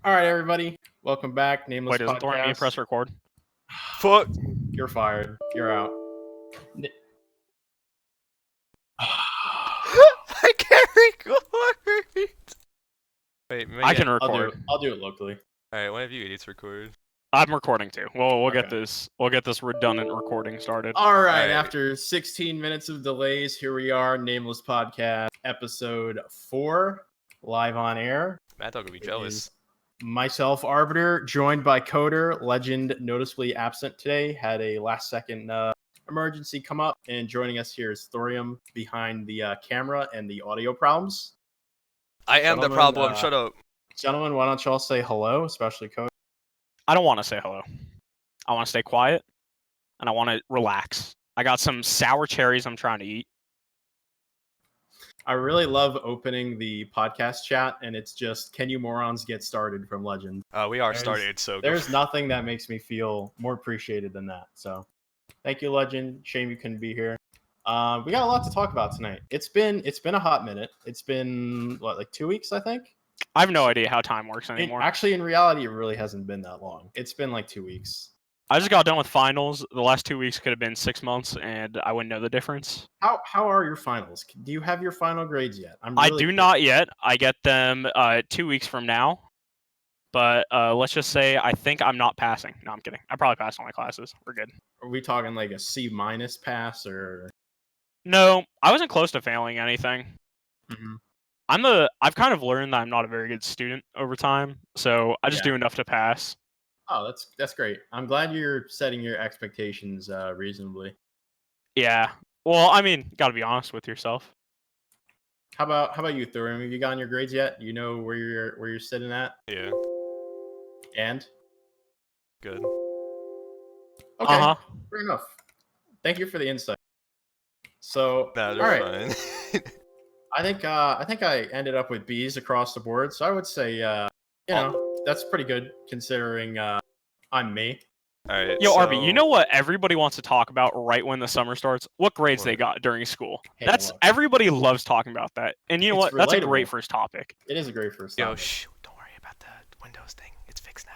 All right, everybody. Welcome back. Nameless Wait, doesn't Thorium Podcast. press record? Fuck. You're fired. You're out. I can't record. Wait, maybe I can record. I'll do it locally. Alright, one of you idiots record. I'm recording too. We'll get Okay. this. We'll get this redundant recording started. All right. All right. After 16 minutes of delays, here we are. Nameless Podcast, episode 4, live on air. Mad Dog would be It jealous. is myself, Arbiter, joined by Coder. Legend, noticeably absent today. Had a last-second emergency come up, and joining us here is Thorium behind the camera and the audio problems. I am the Gentlemen, problem. Shut up. Gentlemen, why don't y'all say hello, especially Coder? I don't want to say hello. I want to stay quiet, and I want to relax. I got some sour cherries I'm trying to eat. I really love opening the podcast chat, and it's just, can you morons get started from Legend? We are There's- started, so go There's nothing that makes me feel more appreciated than that. So thank you, Legend. Shame you couldn't be here. We got a lot to talk about tonight. It's been a hot minute. It's been, like 2 weeks, I think? I have no idea how time works anymore. Actually, in reality, it really hasn't been that long. It's been like 2 weeks. I just got done with finals. The last 2 weeks could have been 6 months, and I wouldn't know the difference. How are your finals? Do you have your final grades yet? I do not yet. I get them 2 weeks from now. But let's just say I think I'm not passing. No, I'm kidding. I probably passed all my classes. We're good. Are we talking like a C- pass or? No, I wasn't close to failing anything. Mhm. I've kind of learned that I'm not a very good student over time, so I just Yeah. do enough to pass. Oh, that's great. I'm glad you're setting your expectations reasonably. Yeah. Well, I mean, gotta be honest with yourself. How about you, Thorium? Have you gotten your grades yet? You know where you're sitting at? Yeah, And good. okay, Uh-huh. fair enough. Thank you for the insight. So Nah, all they're right, fine. I think I ended up with B's across the board. So I would say you know, that's pretty good considering I'm me. Alright, Yo, so... Arby, you know what everybody wants to talk about right when the summer starts? What grades they What? got during school. Hey, That's look. everybody loves talking about that. And you know It's what? That's a great relatable. first topic. It is a great first Yo, topic. shh, don't worry about the Windows thing. It's fixed now.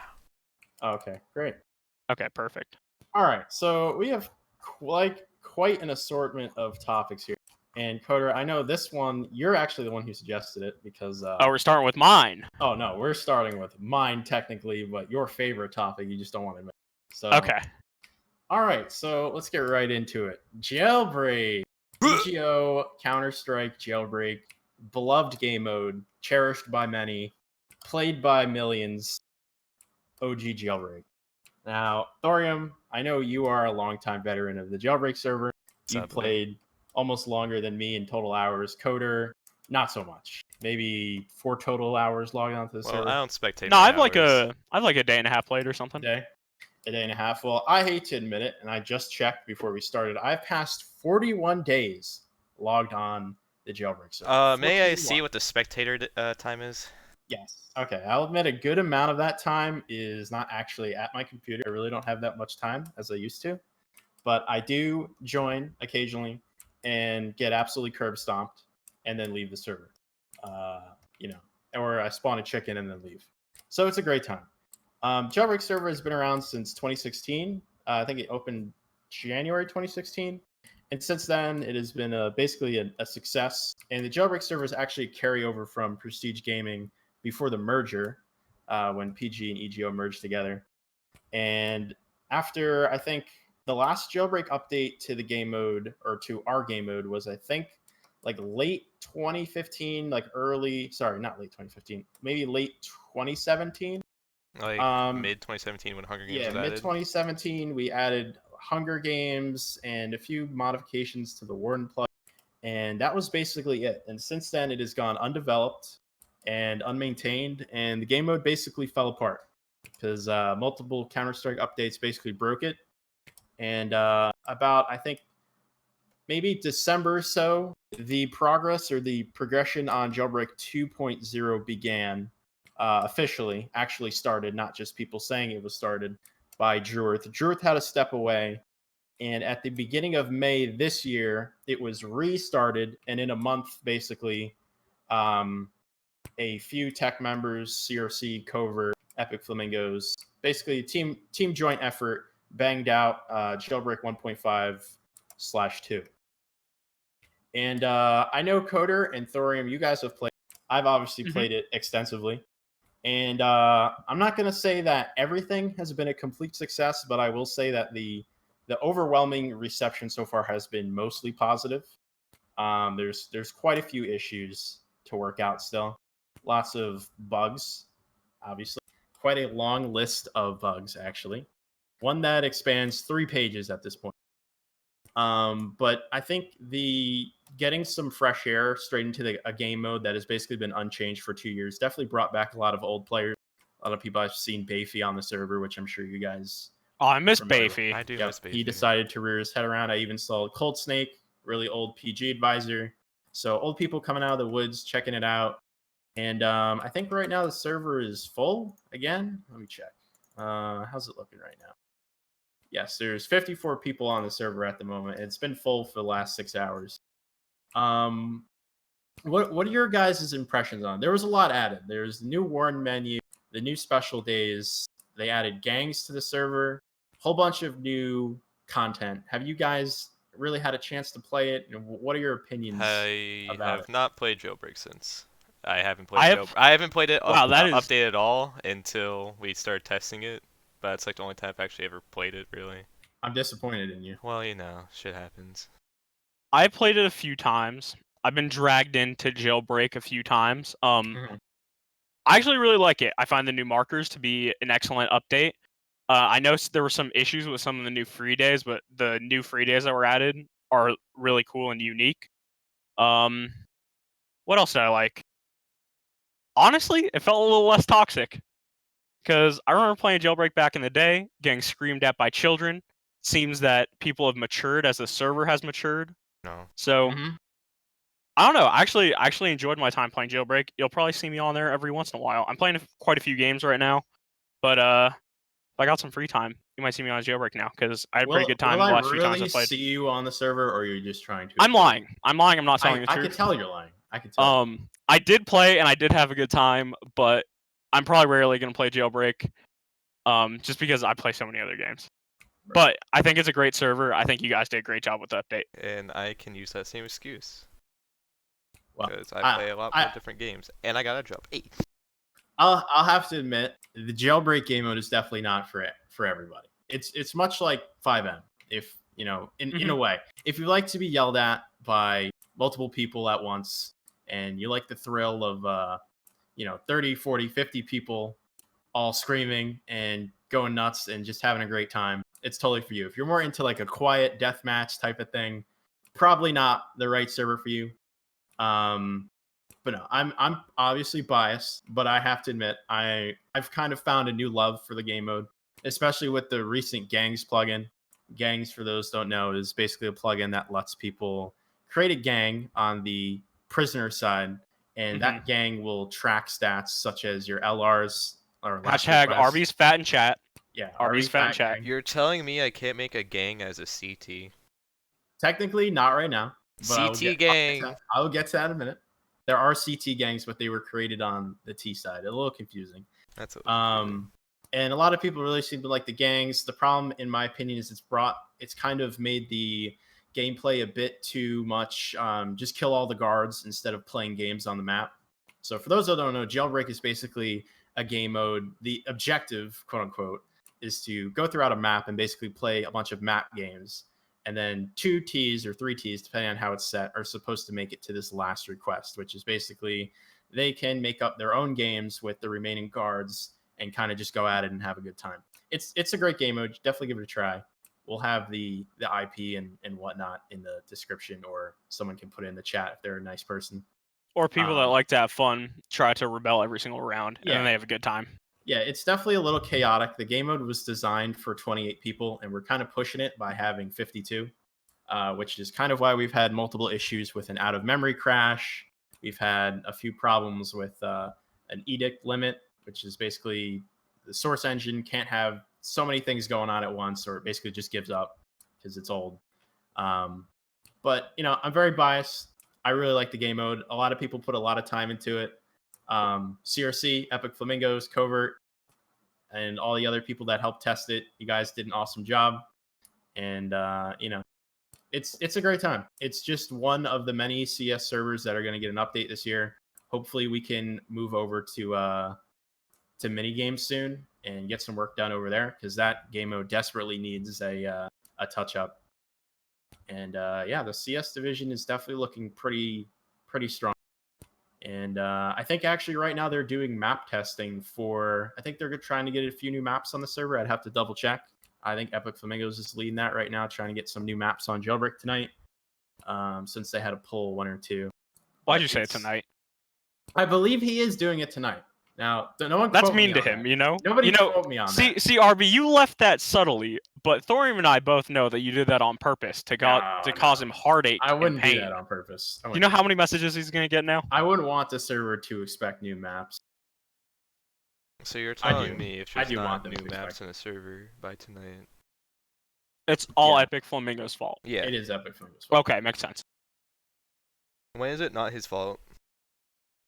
Oh, okay, great. Okay, perfect. All right, so we have quite an assortment of topics here. And Coder, I know this one, you're actually the one who suggested it because Oh, we're starting with mine. oh no, we're starting with mine technically, but your favorite topic you just don't want to admit. So Okay. all right, so let's get right into it. Jailbreak. EGO, Counter-Strike, Jailbreak, beloved game mode, cherished by many, played by millions. OG Jailbreak. Now, Thorium, I know you are a longtime veteran of the Jailbreak server. You've Sadly. played almost longer than me in total hours. Coder, not so much. Maybe 4 total hours logged onto the Well, server. I don't spectate. No, many I've like hours. a day and a half played or something. A day and a half. Well, I hate to admit it, and I just checked before we started. I've passed 41 days logged on the Jailbreak server. May I 41. see what the spectator time is? Yes. Okay. I'll admit a good amount of that time is not actually at my computer. I really don't have that much time as I used to. But I do join occasionally and get absolutely curb stomped and then leave the server. Or I spawn a chicken and then leave. So it's a great time. Jailbreak server has been around since 2016. I think it opened January 2016. And since then, it has been basically a success. And the Jailbreak servers actually carry over from Prestige Gaming before the merger, when PG and EGO merged together. And after, I think, the last Jailbreak update to the game mode, or to our game mode, was, I think, like late 2015, not late 2015, maybe late 2017. Like mid 2017 when Hunger Games Yeah, was mid added. 2017, we added Hunger Games and a few modifications to the Warden plug, and that was basically it. And since then, it has gone undeveloped and unmaintained, and the game mode basically fell apart because multiple Counter-Strike updates basically broke it. And about, I think, maybe December or so, the progress or the progression on Jailbreak 2.0 began. Officially, actually started, not just people saying it was started, by Druith. Druith had to step away, and at the beginning of May this year, it was restarted, and in a month, basically, a few tech members, CRC, Covert, Epic Flamingos. Basically, team joint effort banged out Jailbreak 1.5/2. And I know Coder and Thorium, you guys have played. I've obviously played it extensively. And I'm not going to say that everything has been a complete success, but I will say that the overwhelming reception so far has been mostly positive. There's quite a few issues to work out still. Lots of bugs, obviously. Quite a long list of bugs, actually. One that expands 3 pages at this point. But I think the getting some fresh air straight into a game mode that has basically been unchanged for 2 years definitely brought back a lot of old players. A lot of people I've seen Bayfy on the server, which I'm sure you guys. Oh, I miss Bayfy. I do miss Bayfy. He decided to rear his head around. I even saw Cold Snake, really old PG advisor. So old people coming out of the woods, checking it out. And I think right now the server is full again. Let me check. How's it looking right now? Yes, there's 54 people on the server at the moment. It's been full for the last 6 hours. What are your guys' impressions on it? There was a lot added. There's the new Warren menu, the new special days. They added gangs to the server, a whole bunch of new content. Have you guys really had a chance to play it? And what are your opinions I about have it? not played Jailbreak since. I haven't played I haven't played it updated at all until we started testing it. But it's like the only time I've actually ever played it, really. I'm disappointed in you. Well, you know, shit happens. I played it a few times. I've been dragged into Jailbreak a few times. I actually really like it. I find the new markers to be an excellent update. I know there were some issues with some of the new free days, but the new free days that were added are really cool and unique. What else did I like? Honestly, it felt a little less toxic. Because I remember playing Jailbreak back in the day, getting screamed at by children. Seems that people have matured as the server has matured. No. So I don't know. I actually enjoyed my time playing Jailbreak. You'll probably see me on there every once in a while. I'm playing quite a few games right now, but if I got some free time, you might see me on Jailbreak now because I had a pretty good time the last few times I played. See you on the server, or are you just trying to? I'm lying. I'm not telling the truth. I can tell you're lying. I can tell. I did play and I did have a good time, but I'm probably rarely gonna play Jailbreak. Just because I play so many other games. Right. But I think it's a great server. I think you guys did a great job with the update. And I can use that same excuse. Well, because I play a lot more different games. And I got a job. 8. I'll have to admit, the Jailbreak game mode is definitely not for everybody. It's much like 5M, if you know, in a way. If you like to be yelled at by multiple people at once, and you like the thrill of 30, 40, 50 people all screaming and going nuts and just having a great time, it's totally for you. If you're more into like a quiet deathmatch type of thing, probably not the right server for you. But no, I'm obviously biased, but I have to admit I've kind of found a new love for the game mode, especially with the recent Gangs plugin. Gangs, for those who don't know, is basically a plugin that lets people create a gang on the prisoner side, and that gang will track stats such as your LRs. Or hashtag Arby's fat in chat. Yeah, Arby's fat in chat. You're telling me I can't make a gang as a CT? Technically, not right now. But CT gang. I will get to that in a minute. There are CT gangs, but they were created on the T side. A little confusing. That's and a lot of people really seem to like the gangs. The problem, in my opinion, is it's kind of made the gameplay a bit too much. Just kill all the guards instead of playing games on the map. So for those that don't know, Jailbreak is basically a game mode. The objective, quote unquote, is to go throughout a map and basically play a bunch of map games. And then 2 Ts or 3 Ts, depending on how it's set, are supposed to make it to this last request, which is basically they can make up their own games with the remaining guards and kind of just go at it and have a good time. It's a great game mode. Definitely give it a try. We'll have the IP and whatnot in the description, or someone can put it in the chat if they're a nice person. Or people that like to have fun try to rebel every single round, and then they have a good time. Yeah, it's definitely a little chaotic. The game mode was designed for 28 people, and we're kind of pushing it by having 52, which is kind of why we've had multiple issues with an out-of-memory crash. We've had a few problems with an edict limit, which is basically the source engine can't have so many things going on at once, or it basically just gives up because it's old. But, I'm very biased. I really like the game mode. A lot of people put a lot of time into it. CRC, Epic Flamingos, Covert, and all the other people that helped test it. You guys did an awesome job. And, it's a great time. It's just one of the many CS servers that are going to get an update this year. Hopefully we can move over to mini games soon and get some work done over there, because that game mode desperately needs a touch up. And the CS division is definitely looking pretty strong. And I think actually right now they're doing map testing for, I think they're trying to get a few new maps on the server. I'd have to double check. I think Epic Flamingos is leading that right now, trying to get some new maps on Jailbreak tonight, since they had to pull one or two. Why'd you say it tonight? I believe he is doing it tonight. Now, no one. That's mean to him, that. Nobody quote me on that. See, RB, you left that subtly, but Thorium and I both know that you did that on purpose to cause him heartache. I wouldn't and pain. do that on purpose. You know how many messages he's gonna get now? I wouldn't want the server to expect new maps. So you're telling me if there's not new maps in the server by tonight? It's all Epic Flamingo's fault. Yeah, it is Epic Flamingo's fault. Okay, makes sense. When is it not his fault?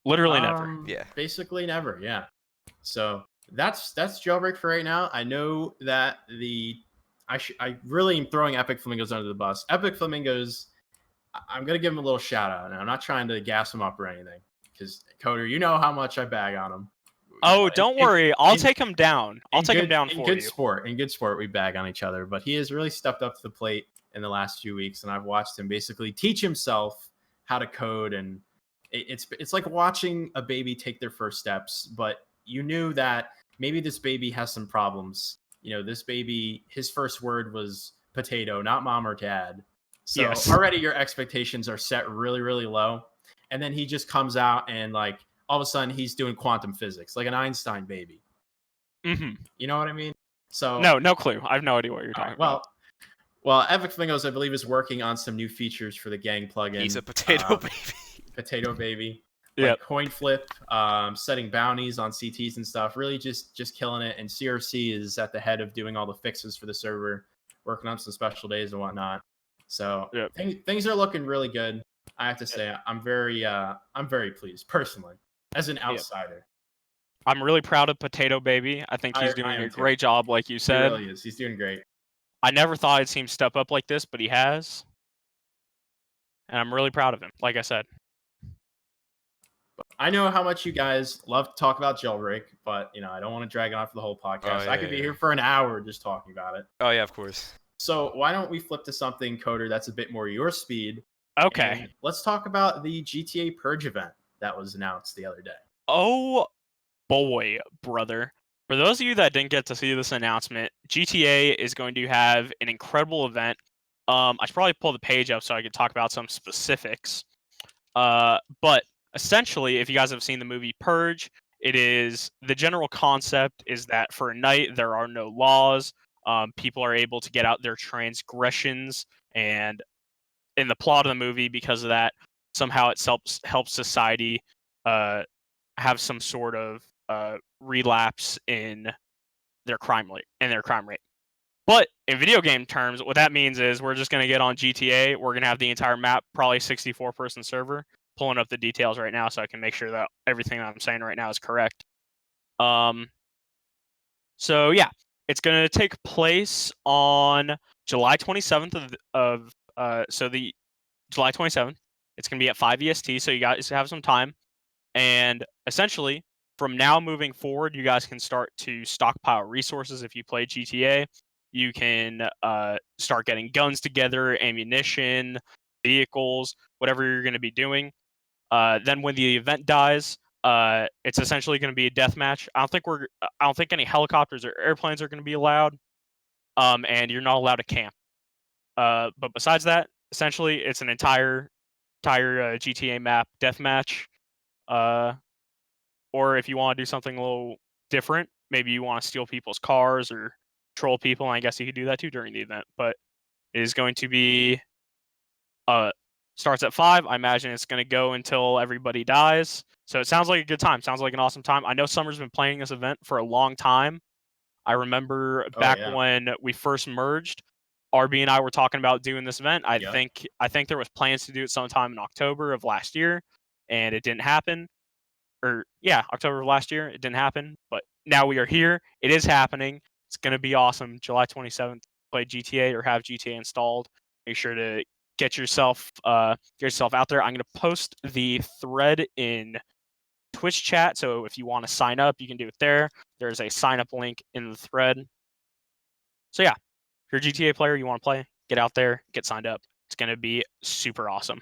Literally never. Yeah. Basically never. Yeah. So that's Jailbreak for right now. I know that I really am throwing Epic Flamingos under the bus. Epic Flamingos, I'm gonna give him a little shout out, and I'm not trying to gas him up or anything, because Coder, you know how much I bag on him. Oh, don't worry. I'll take him down. I'll take him down for you. In good sport, we bag on each other. But he has really stepped up to the plate in the last few weeks, and I've watched him basically teach himself how to code. And it's like watching a baby take their first steps. But you knew that maybe this baby has some problems. This baby, his first word was potato, not mom or dad. So already your expectations are set really, really low. And then he just comes out and all of a sudden he's doing quantum physics, like an Einstein baby. Mm-hmm. You know what I mean? So no clue. I have no idea what you're talking about. Well, Epic Flamingos, I believe, is working on some new features for the gang plugin. He's a potato baby. Potato baby. Yeah. Coin flip, setting bounties on CTs and stuff. Really just killing it. And CRC is at the head of doing all the fixes for the server, working on some special days and whatnot. So things are looking really good. I have to say, I'm very pleased personally as an outsider. I'm really proud of Potato Baby. I think he's doing a great job, like you said. He really is. He's doing great. I never thought I'd see him step up like this, but he has. And I'm really proud of him, like I said. I know how much you guys love to talk about Jailbreak, but I don't want to drag it on for the whole podcast. I could be here for an hour just talking about it. Oh yeah, of course. So why don't we flip to something, Coder, that's a bit more your speed? Okay. And let's talk about the GTA Purge event that was announced the other day. Oh boy, brother. For those of you that didn't get to see this announcement, GTA is going to have an incredible event. I should probably pull the page up so I could talk about some specifics. But essentially, if you guys have seen the movie Purge, the general concept is that for a night there are no laws. People are able to get out their transgressions, and in the plot of the movie, because of that, somehow it helps society have some sort of relapse in their crime rate. But in video game terms, what that means is we're just going to get on GTA. We're going to have the entire map, probably 64-person server. Pulling up the details right now so I can make sure that everything that I'm saying right now is correct. So yeah, it's going to take place on July 27th the July 27th. It's going to be at 5 EST, so you guys have some time. And essentially, from now moving forward, you guys can start to stockpile resources if you play GTA. You can start getting guns together, ammunition, vehicles, whatever you're going to be doing. Then when the event dies, it's essentially going to be a deathmatch. I don't think any helicopters or airplanes are going to be allowed. And you're not allowed to camp. But besides that, essentially, it's an entire GTA map deathmatch. Or if you want to do something a little different, maybe you want to steal people's cars or troll people, and I guess you could do that too during the event. But it is going to be starts at 5. I imagine it's going to go until everybody dies. So it sounds like a good time. Sounds like an awesome time. I know Summer's been playing this event for a long time. I remember back when we first merged, RB and I were talking about doing this event. I think there was plans to do it sometime in October of last year, and it didn't happen. October of last year, it didn't happen. But now we are here. It is happening. It's going to be awesome. July 27th, play GTA or have GTA installed. Make sure to get yourself out there. I'm going to post the thread in Twitch chat, so if you want to sign up, you can do it there. There's a sign up link in the thread. So yeah, if you're a GTA player, you want to play, get out there, get signed up. It's going to be super awesome.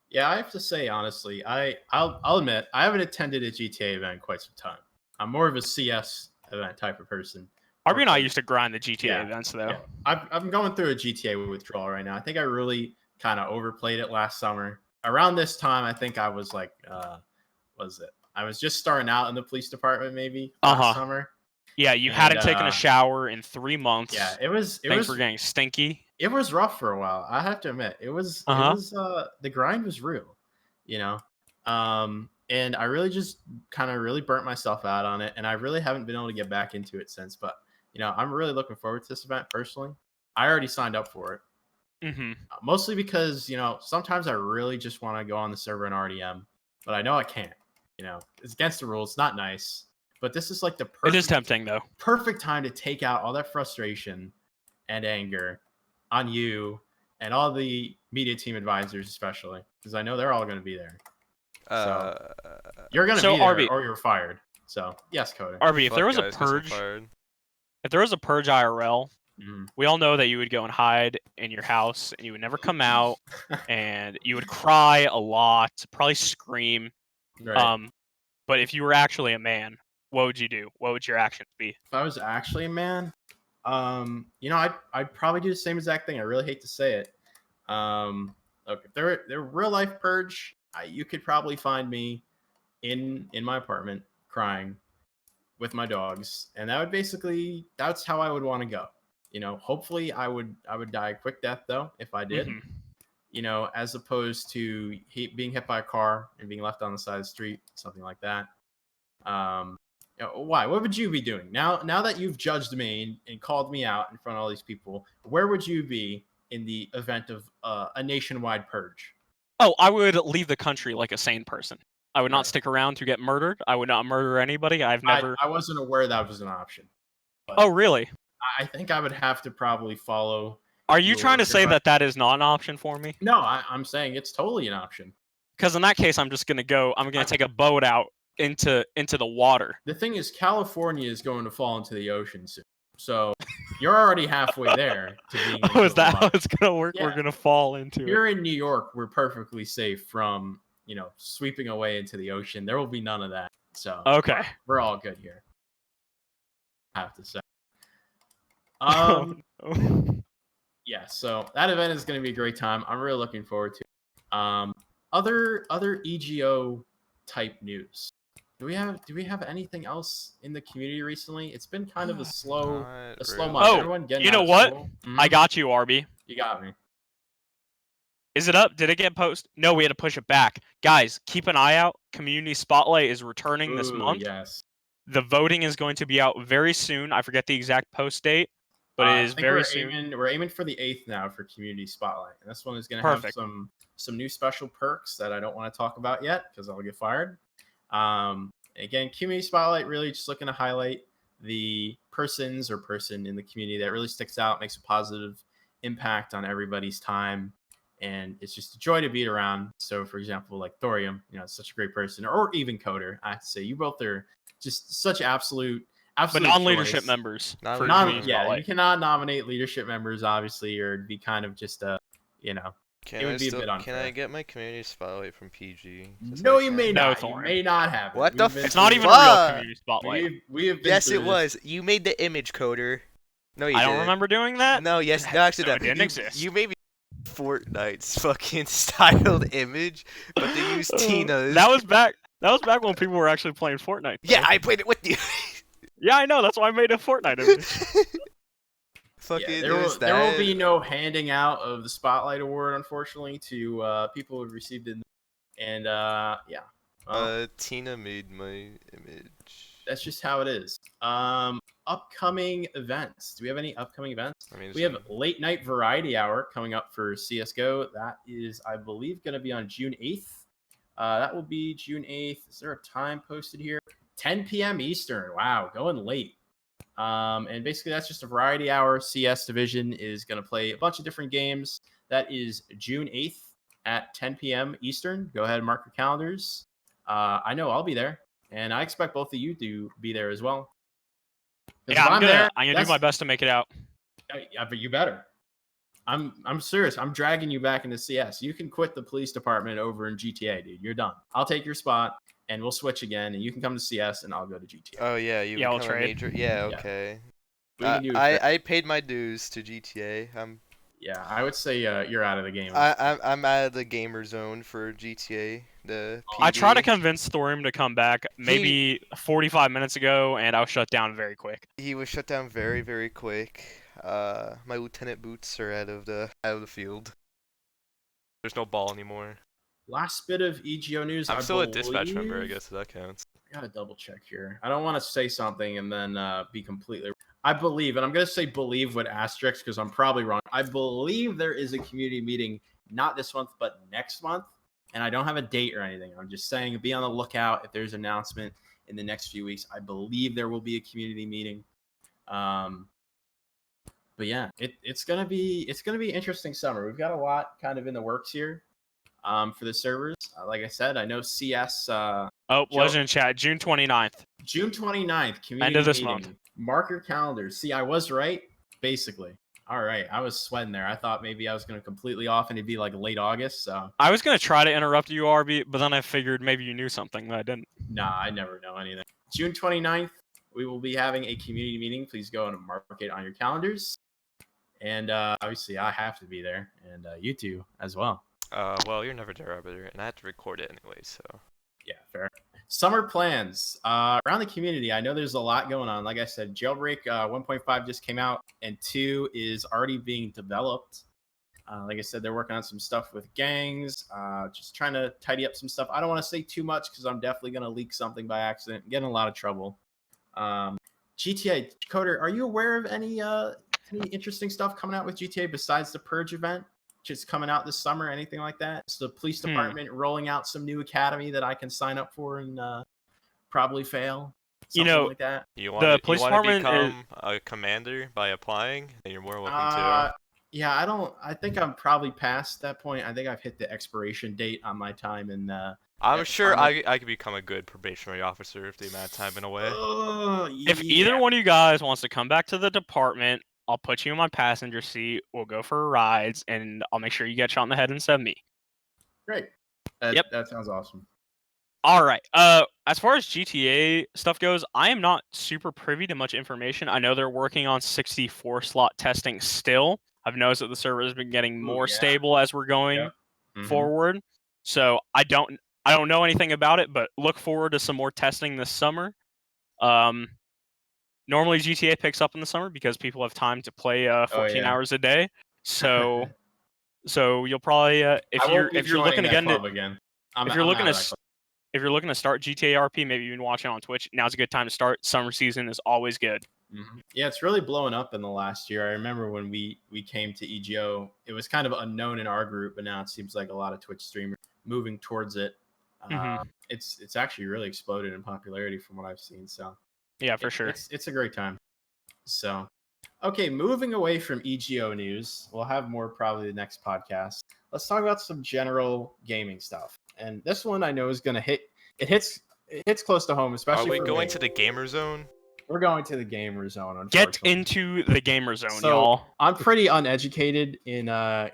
Yeah, I have to say, honestly, I'll admit, I haven't attended a GTA event in quite some time. I'm more of a CS event type of person. Arby and I used to grind the GTA events, though. Yeah. I'm going through a GTA withdrawal right now. I think I really kind of overplayed it last summer. Around this time, I think I was like, I was just starting out in the police department maybe last summer. Yeah, you hadn't taken a shower in 3 months. Yeah, Thanks for getting stinky. It was rough for a while. I have to admit, the grind was real, you know. And I really just kind of really burnt myself out on it, and I really haven't been able to get back into it since. But I'm really looking forward to this event personally. I already signed up for it, mostly because sometimes I really just want to go on the server in RDM, but I know I can't. It's against the rules. It's not nice. But this is like the perfect. It is tempting though. Perfect time to take out all that frustration and anger on you and all the media team advisors, especially because I know they're all going to be there. So you're going to be there, or you're fired. So yes, Coda. Arby, if there was a purge IRL, we all know that you would go and hide in your house and you would never come out, and you would cry a lot, probably scream. Right. But if you were actually a man, what would you do? What would your actions be? If I was actually a man, I'd probably do the same exact thing. I really hate to say it. Look, if they're real life purge, you could probably find me in my apartment crying with my dogs, and that's how I would want to go. Hopefully I would die a quick death though if I did. As opposed to being hit by a car and being left on the side of the street, something like that. Why? What would you be doing now that you've judged me and called me out in front of all these people? Where would you be in the event of a nationwide purge? Oh, I would leave the country like a sane person. I would not stick around to get murdered. I would not murder anybody. I wasn't aware that was an option. Oh, really? I think I would have to probably follow. Are you trying to say that is not an option for me? No, I'm saying it's totally an option. Because in that case, I'm just going to take a boat out into the water. The thing is, California is going to fall into the ocean soon. So you're already halfway there to being is that how it's going to work? Yeah. We're going to fall into Here in New York, we're perfectly safe from, sweeping away into the ocean. There will be none of that. So okay, we're all good here, I have to say. Yeah, so that event is going to be a great time. I'm really looking forward to it. Other EGO type news. Do we have anything else in the community recently? It's been kind of a slow month. Everyone getting you know what? I got you, Arby. You got me. Is it up? Did it get posted? No, we had to push it back. Guys, keep an eye out. Community Spotlight is returning this month. Yes. The voting is going to be out very soon. I forget the exact post date, but it is very soon. We're aiming for the 8th now for Community Spotlight. And this one is going to have some new special perks that I don't want to talk about yet because I'll get fired. Again, Community Spotlight, really just looking to highlight the person in the community that really sticks out, makes a positive impact on everybody's time, and it's just a joy to be around. So, for example, like Thorium, such a great person, or even Coder. I have to say, you both are just such absolute but non-leadership members. You cannot nominate leadership members, obviously, or it'd be kind of just a, it would be a bit unfair. Can I get my Community Spotlight from PG? No, you may not. You may not have it. What the It's not even a real Community Spotlight. We have been yes, it was. You made the image, Coder. No, you didn't. I don't remember doing that. No, yes, no, actually, it didn't exist. You made Fortnite's fucking styled image, but they used Tina's. That was back when people were actually playing Fortnite. Yeah, I played it with you. Yeah, I know. That's why I made a Fortnite image. There will be no handing out of the Spotlight Award, unfortunately, to people who received it. And Tina made my image. That's just how it is. Upcoming events. Do we have any upcoming events? We have Late Night Variety Hour coming up for CSGO. That is, I believe, going to be on June 8th. That will be June 8th. Is there a time posted here? 10 p.m. Eastern. Wow, going late. And basically, that's just a variety hour. CS Division is going to play a bunch of different games. That is June 8th at 10 p.m. Eastern. Go ahead and mark your calendars. I know I'll be there, and I expect both of you to be there as well. Yeah, I'm gonna do my best to make it out. Yeah, but you better. I'm serious. I'm dragging you back into CS. You can quit the police department over in GTA, dude. You're done. I'll take your spot, and we'll switch again, and you can come to CS, and I'll go to GTA. Oh yeah, you become a major. Yeah, okay. I paid my dues to GTA. Yeah, I would say you're out of the game. I'm out of the gamer zone for GTA. The PD. I tried to convince Thorium to come back maybe 45 minutes ago, and I was shut down very quick. He was shut down very, very quick. My lieutenant boots are out of the field. There's no ball anymore. Last bit of EGO news. I'm still a dispatch member, I guess that counts. I gotta double check here. I don't want to say something and then be completely. I believe, and I'm gonna say believe with asterisks because I'm probably wrong. I believe there is a community meeting not this month but next month, and I don't have a date or anything. I'm just saying be on the lookout if there's an announcement in the next few weeks. I believe there will be a community meeting. But yeah, it's gonna be interesting summer. We've got a lot kind of in the works here for the servers. Like I said, I know CS. Was in chat. June 29th. June 29th. Community end of this meeting. month. Mark your calendars. See, I was right, basically. All right, I was sweating there. I thought maybe I was going to completely off and it'd be like late August. So I was going to try to interrupt you, RB, but then I figured maybe you knew something that I didn't. Nah, I never know anything. June 29th, we will be having a community meeting. Please go and mark it on your calendars. And obviously, I have to be there, and you two as well. Well, you're never there, Arbiter, and I have to record it anyway, so. Yeah, fair. Summer plans around the community. I know there's a lot going on. Like I said, Jailbreak 1.5 just came out, and 2 is already being developed. Like I said, they're working on some stuff with gangs, just trying to tidy up some stuff. I don't want to say too much because I'm definitely going to leak something by accident and get in a lot of trouble. GTA, Coder, are you aware of any interesting stuff coming out with GTA besides the Purge event? Just coming out this summer, anything like that? It's the police department rolling out some new academy that I can sign up for and probably fail. Something like that. You want to become a commander by applying? Then you're more welcome to. Yeah, I think I'm probably past that point. I think I've hit the expiration date on my time, and I'm sure I could become a good probationary officer if the amount of time been away. If either one of you guys wants to come back to the department, I'll put you in my passenger seat. We'll go for rides, and I'll make sure you get shot in the head instead of me. Great. That sounds awesome. All right. As far as GTA stuff goes, I am not super privy to much information. I know they're working on 64 slot testing still. I've noticed that the server has been getting more stable as we're going forward. So I don't know anything about it, but look forward to some more testing this summer. Normally GTA picks up in the summer because people have time to play 14 hours a day. So you'll probably if you're looking to start GTA RP, maybe you've been watching on Twitch, now's a good time to start. Summer season is always good. Yeah, it's really blowing up in the last year. I remember when we came to EGO, it was kind of unknown in our group, but now it seems like a lot of Twitch streamers moving towards it. It's actually really exploded in popularity from what I've seen. So yeah, for sure. It's a great time. So, okay, moving away from EGO news, we'll have more probably the next podcast. Let's talk about some general gaming stuff. And this one I know is going to hit. It hits close to home, especially. Are we going to the gamer zone? We're going to the gamer zone. Get into the gamer zone, y'all. I'm pretty uneducated in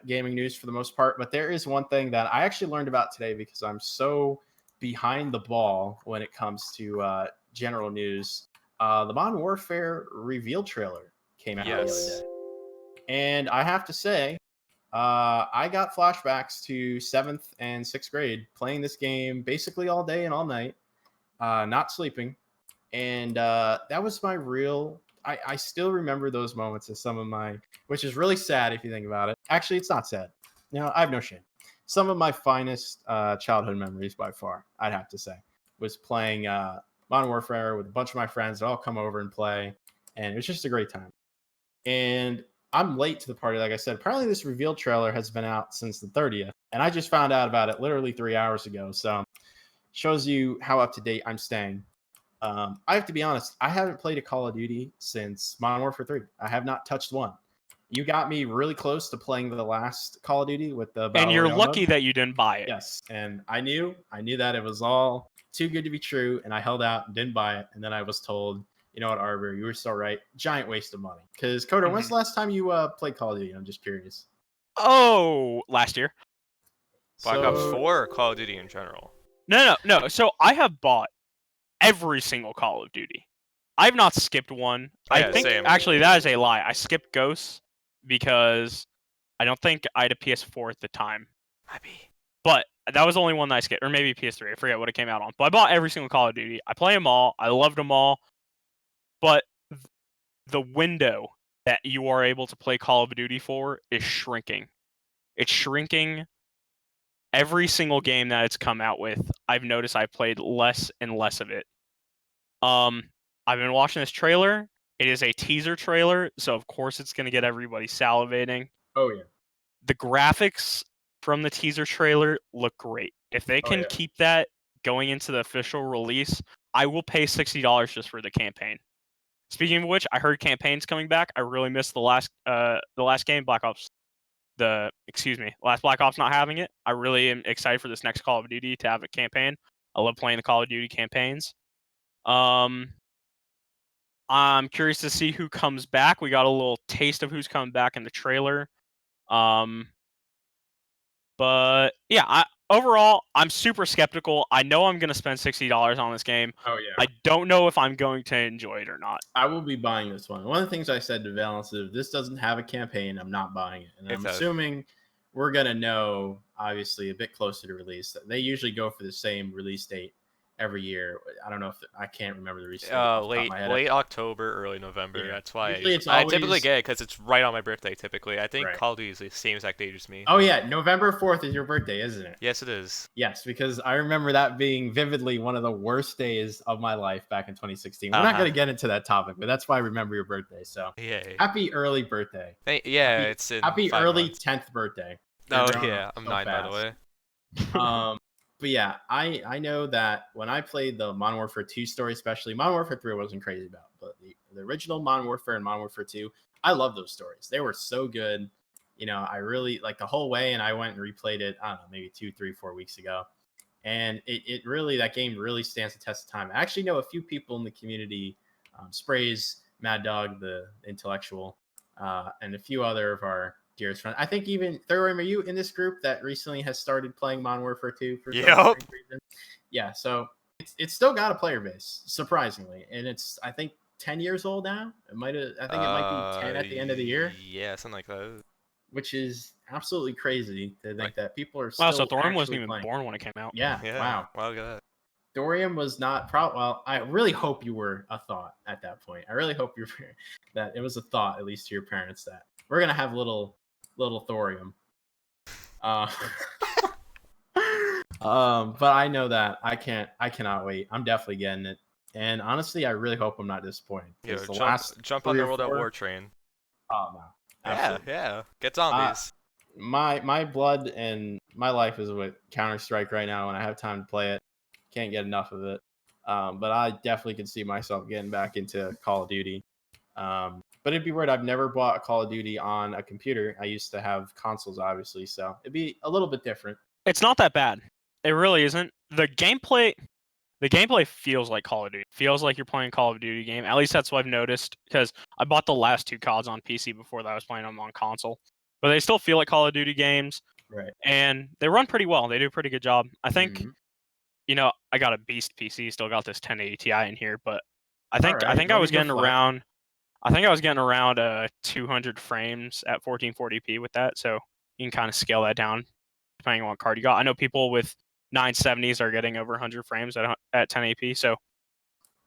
gaming news for the most part, but there is one thing that I actually learned about today because I'm so behind the ball when it comes to general news. The Modern Warfare reveal trailer came out the other day. And I have to say, I got flashbacks to 7th and 6th grade playing this game basically all day and all night, not sleeping. And that was my real... I still remember those moments as some of my... Which is really sad if you think about it. Actually, it's not sad. I have no shame. Some of my finest childhood memories by far, I'd have to say, was playing Modern Warfare with a bunch of my friends that all come over and play. And it was just a great time. And I'm late to the party, like I said. Apparently this reveal trailer has been out since the 30th. And I just found out about it literally 3 hours ago. So shows you how up to date I'm staying. I have to be honest. I haven't played a Call of Duty since Modern Warfare 3. I have not touched one. You got me really close to playing the last Call of Duty with the Battle And you're Royale lucky mode. that you didn't buy it. Yes, and I knew that it was all too good to be true, and I held out and didn't buy it. And then I was told, you know what, Arbiter, you were so right. Giant waste of money. Because Coder, when's the last time you played Call of Duty? I'm just curious. Oh, last year. Black Ops 4 or Call of Duty in general? No. So I have bought every single Call of Duty. I've not skipped one. I think actually that is a lie. I skipped Ghosts because I don't think I had a PS4 at the time. But that was the only one that I skipped, or maybe PS3. I forget what it came out on. But I bought every single Call of Duty. I play them all. I loved them all. But the window that you are able to play Call of Duty for is shrinking. It's shrinking. Every single game that it's come out with, I've noticed I've played less and less of it. I've been watching this trailer. It is a teaser trailer, so of course it's going to get everybody salivating. Oh, yeah. The graphics from the teaser trailer look great. If they can keep that going into the official release, I will pay $60 just for the campaign. Speaking of which, I heard campaign's coming back. I really missed the last game, Black Ops. Last Black Ops not having it. I really am excited for this next Call of Duty to have a campaign. I love playing the Call of Duty campaigns. I'm curious to see who comes back. We got a little taste of who's coming back in the trailer. But yeah, overall, I'm super skeptical. I know I'm going to spend $60 on this game. Oh, yeah. I don't know if I'm going to enjoy it or not. I will be buying this one. One of the things I said to Valence is if this doesn't have a campaign, I'm not buying it. And I'm assuming we're going to know, obviously, a bit closer to release. They usually go for the same release date every year. I don't know if I can't remember the release date. Late October, early November. Yeah. That's why I typically get it because it's right on my birthday. Typically, I think Call of Duty is the same exact date as me. Oh yeah, November 4th is your birthday, isn't it? Yes, it is. Yes, because I remember that being vividly one of the worst days of my life back in 2016. We're not going to get into that topic, but that's why I remember your birthday. So happy early birthday. It's in happy early months. 10th birthday. Oh yeah, I'm 9 by the way. But yeah, I know that when I played the Modern Warfare 2 story, especially Modern Warfare 3 I wasn't crazy about, but the original Modern Warfare and Modern Warfare 2, I love those stories. They were so good. You know, I really like the whole way, and I went and replayed it, I don't know, maybe 2, 3, 4 weeks ago. And it really, that game really stands the test of time. I actually know a few people in the community, Sprays, Mad Dog, the intellectual, and a few other of our dearest friends. I think even Thorium, are you in this group that recently has started playing Modern Warfare 2 for some reason? Yeah, so it's still got a player base, surprisingly, and it's I think 10 years old now. I think it might be 10 at the end of the year. Yeah, something like that. Which is absolutely crazy to think that people are still. Wow, so Thorium wasn't even playing. born when it came out. Yeah. Wow. Wow, look at that. Thorium was not well, I really hope you were a thought at that point. I really hope that it was a thought, at least to your parents, that we're gonna have little Thorium. But I know that I cannot wait. I'm definitely getting it. And honestly, I really hope I'm not disappointed. Jump on the World at War train. Oh no. Absolutely. Yeah. Get zombies. My blood and my life is with Counter-Strike right now, and I have time to play it. Can't get enough of it. But I definitely can see myself getting back into Call of Duty. But it'd be weird. I've never bought a Call of Duty on a computer. I used to have consoles, obviously, so it'd be a little bit different. It's not that bad. It really isn't. The gameplay feels like Call of Duty. Feels like you're playing a Call of Duty game. At least that's what I've noticed, because I bought the last 2 CODs on PC before that I was playing them on console. But they still feel like Call of Duty games. Right. And they run pretty well. They do a pretty good job. I think, I got a beast PC, still got this 1080 Ti in here, but I think I was getting around 200 frames at 1440p with that, so you can kind of scale that down depending on what card you got. I know people with 970s are getting over 100 frames at 1080p, so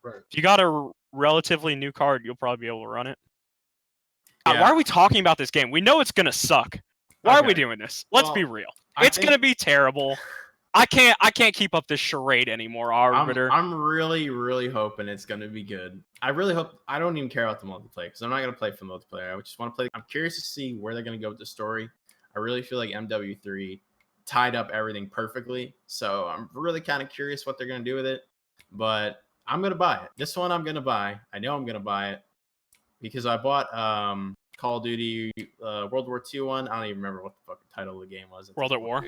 if you got a relatively new card, you'll probably be able to run it. Yeah. Why are we talking about this game? We know it's gonna suck. Why are we doing this? Let's be real. It's gonna be terrible. I can't keep up this charade anymore, Arbiter. I'm really, really hoping it's gonna be good. I really hope. I don't even care about the multiplayer because I'm not gonna play for the multiplayer. I just want to play. I'm curious to see where they're gonna go with the story. I really feel like MW3 tied up everything perfectly, so I'm really kind of curious what they're gonna do with it. But I'm gonna buy it. This one I'm gonna buy. I know I'm gonna buy it because I bought Call of Duty World War II one. I don't even remember what the fucking title of the game was. World at War.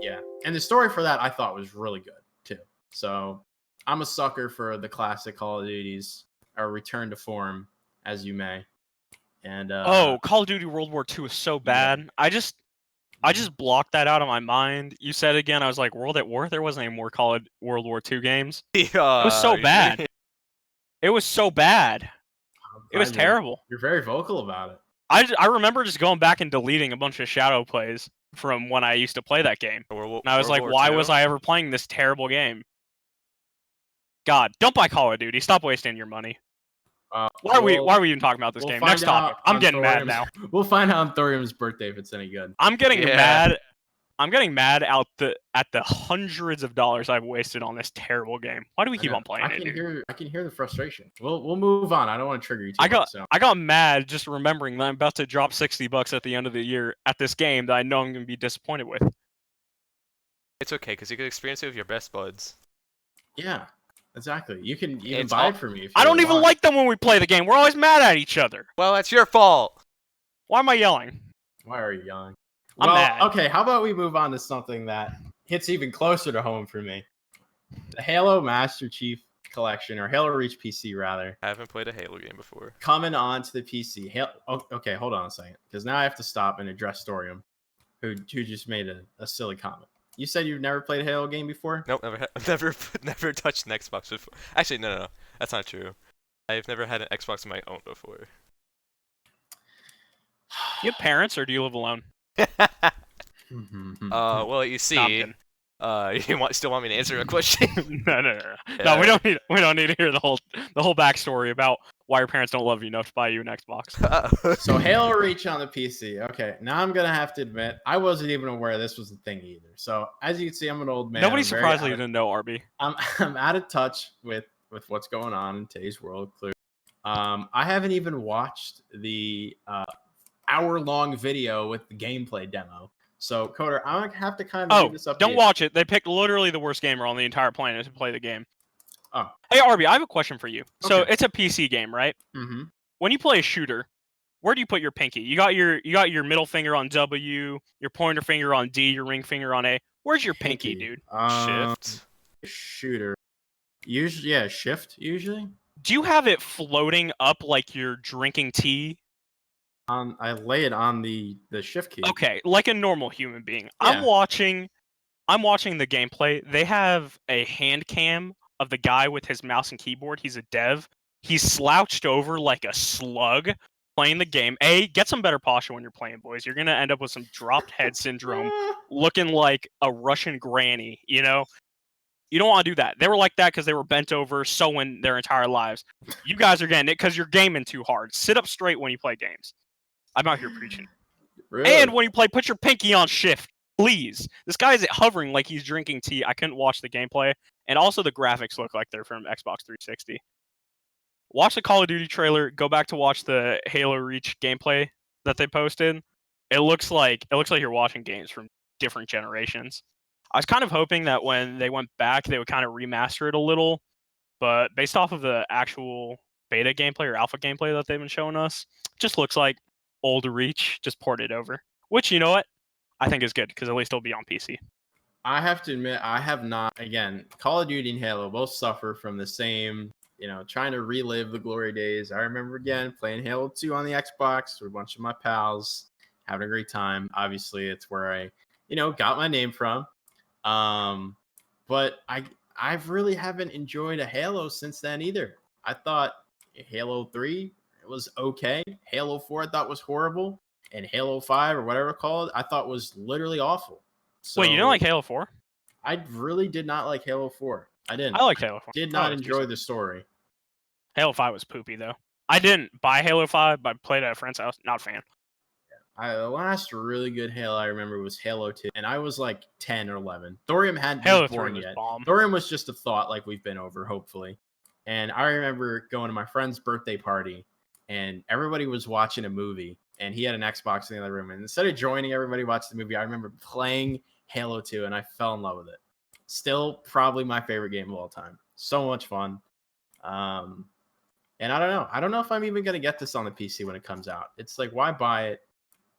Yeah, and the story for that I thought was really good too. So I'm a sucker for the classic Call of Duties, or return to form, as you may. And Call of Duty World War II is so bad. Yeah. I just blocked that out of my mind. You said it again. I was like, World at War? There wasn't any more Call of World War II games. It was so bad. It was so bad. It was terrible. You're very vocal about it. I remember just going back and deleting a bunch of shadow plays from when I used to play that game. And I was like, why was I ever playing this terrible game? God, don't buy Call of Duty. Stop wasting your money. Why are we even talking about this game? Next topic. I'm getting mad now. We'll find out on Thorium's birthday if it's any good. I'm getting mad. I'm getting mad at the hundreds of dollars I've wasted on this terrible game. Why do we keep on playing it? I can hear the frustration. We'll move on. I don't want to trigger you too much. I got mad just remembering that I'm about to drop $60 at the end of the year at this game that I know I'm going to be disappointed with. It's okay because you can experience it with your best buds. Yeah. Exactly. You can even buy it for me. If you I don't even like them when we play the game. We're always mad at each other. Well, that's your fault. Why am I yelling? Why are you yelling? I'm mad. Okay, how about we move on to something that hits even closer to home for me. The Halo Master Chief Collection, or Halo Reach PC, rather. I haven't played a Halo game before. Coming on to the PC. Okay, hold on a second. Because now I have to stop and address Thorium, who just made a silly comment. You said you've never played a Halo game before? Nope, never touched an Xbox before. Actually, no, that's not true. I've never had an Xbox of my own before. Do you have parents or do you live alone? Well, you see, you still want me to answer a question? No. No, we don't need to hear the whole backstory about why your parents don't love you enough to buy you an Xbox. So Halo Reach on the PC. Okay, now I'm gonna have to admit I wasn't even aware this was a thing either. So as you can see, I'm an old man. Nobody's surprised you didn't know, Arby. I'm out of touch with what's going on in today's world. Clearly, I haven't even watched the hour-long video with the gameplay demo. So Coder, I'm gonna have to kind of leave this up. Don't watch it. They picked literally the worst gamer on the entire planet to play the game. Oh. Hey, Arby, I have a question for you. Okay. So it's a PC game, right? Mm-hmm. When you play a shooter, where do you put your pinky? You got your middle finger on W, your pointer finger on D, your ring finger on A. Where's your pinky, dude? Shift. Shooter. Usually, yeah, shift. Usually. Do you have it floating up like you're drinking tea? I lay it on the shift key. Okay, like a normal human being. Yeah. I'm watching the gameplay. They have a hand cam of the guy with his mouse and keyboard. He's a dev. He's slouched over like a slug playing the game. Get some better posture when you're playing, boys. You're going to end up with some dropped head syndrome looking like a Russian granny, you know? You don't want to do that. They were like that because they were bent over sewing their entire lives. You guys are getting it because you're gaming too hard. Sit up straight when you play games. I'm out here preaching. Really? And when you play, put your pinky on shift, please. This guy is hovering like he's drinking tea. I couldn't watch the gameplay. And also the graphics look like they're from Xbox 360. Watch the Call of Duty trailer. Go back to watch the Halo Reach gameplay that they posted. It looks like you're watching games from different generations. I was kind of hoping that when they went back, they would kind of remaster it a little. But based off of the actual beta gameplay or alpha gameplay that they've been showing us, it just looks like old Reach just ported over. Which, you know what? I think is good because at least it'll be on PC. I have to admit, I have not. Again, Call of Duty and Halo both suffer from the same, trying to relive the glory days. I remember, again, playing Halo 2 on the Xbox with a bunch of my pals, having a great time. Obviously, it's where I, got my name from. But I really haven't enjoyed a Halo since then either. I thought Halo 3 was okay. Halo 4 I thought was horrible. And Halo 5 or whatever it's called, I thought was literally awful. So, wait, you didn't like Halo 4? I really did not like Halo 4. I didn't. I liked Halo 4. Did not enjoy the story. Halo 5 was poopy, though. I didn't buy Halo 5, but I played it at a friend's house. Not a fan. The last really good Halo I remember was Halo 2, and I was like 10 or 11. Thorium hadn't Halo been born 3 was yet. bomb. Thorium was just a thought like we've been over, hopefully. And I remember going to my friend's birthday party, and everybody was watching a movie, and he had an Xbox in the other room. And instead of joining everybody watch the movie, I remember playing Halo 2, and I fell in love with it. Still probably my favorite game of all time. So much fun. And I don't know. I don't know if I'm even gonna get this on the PC when it comes out. It's like, why buy it?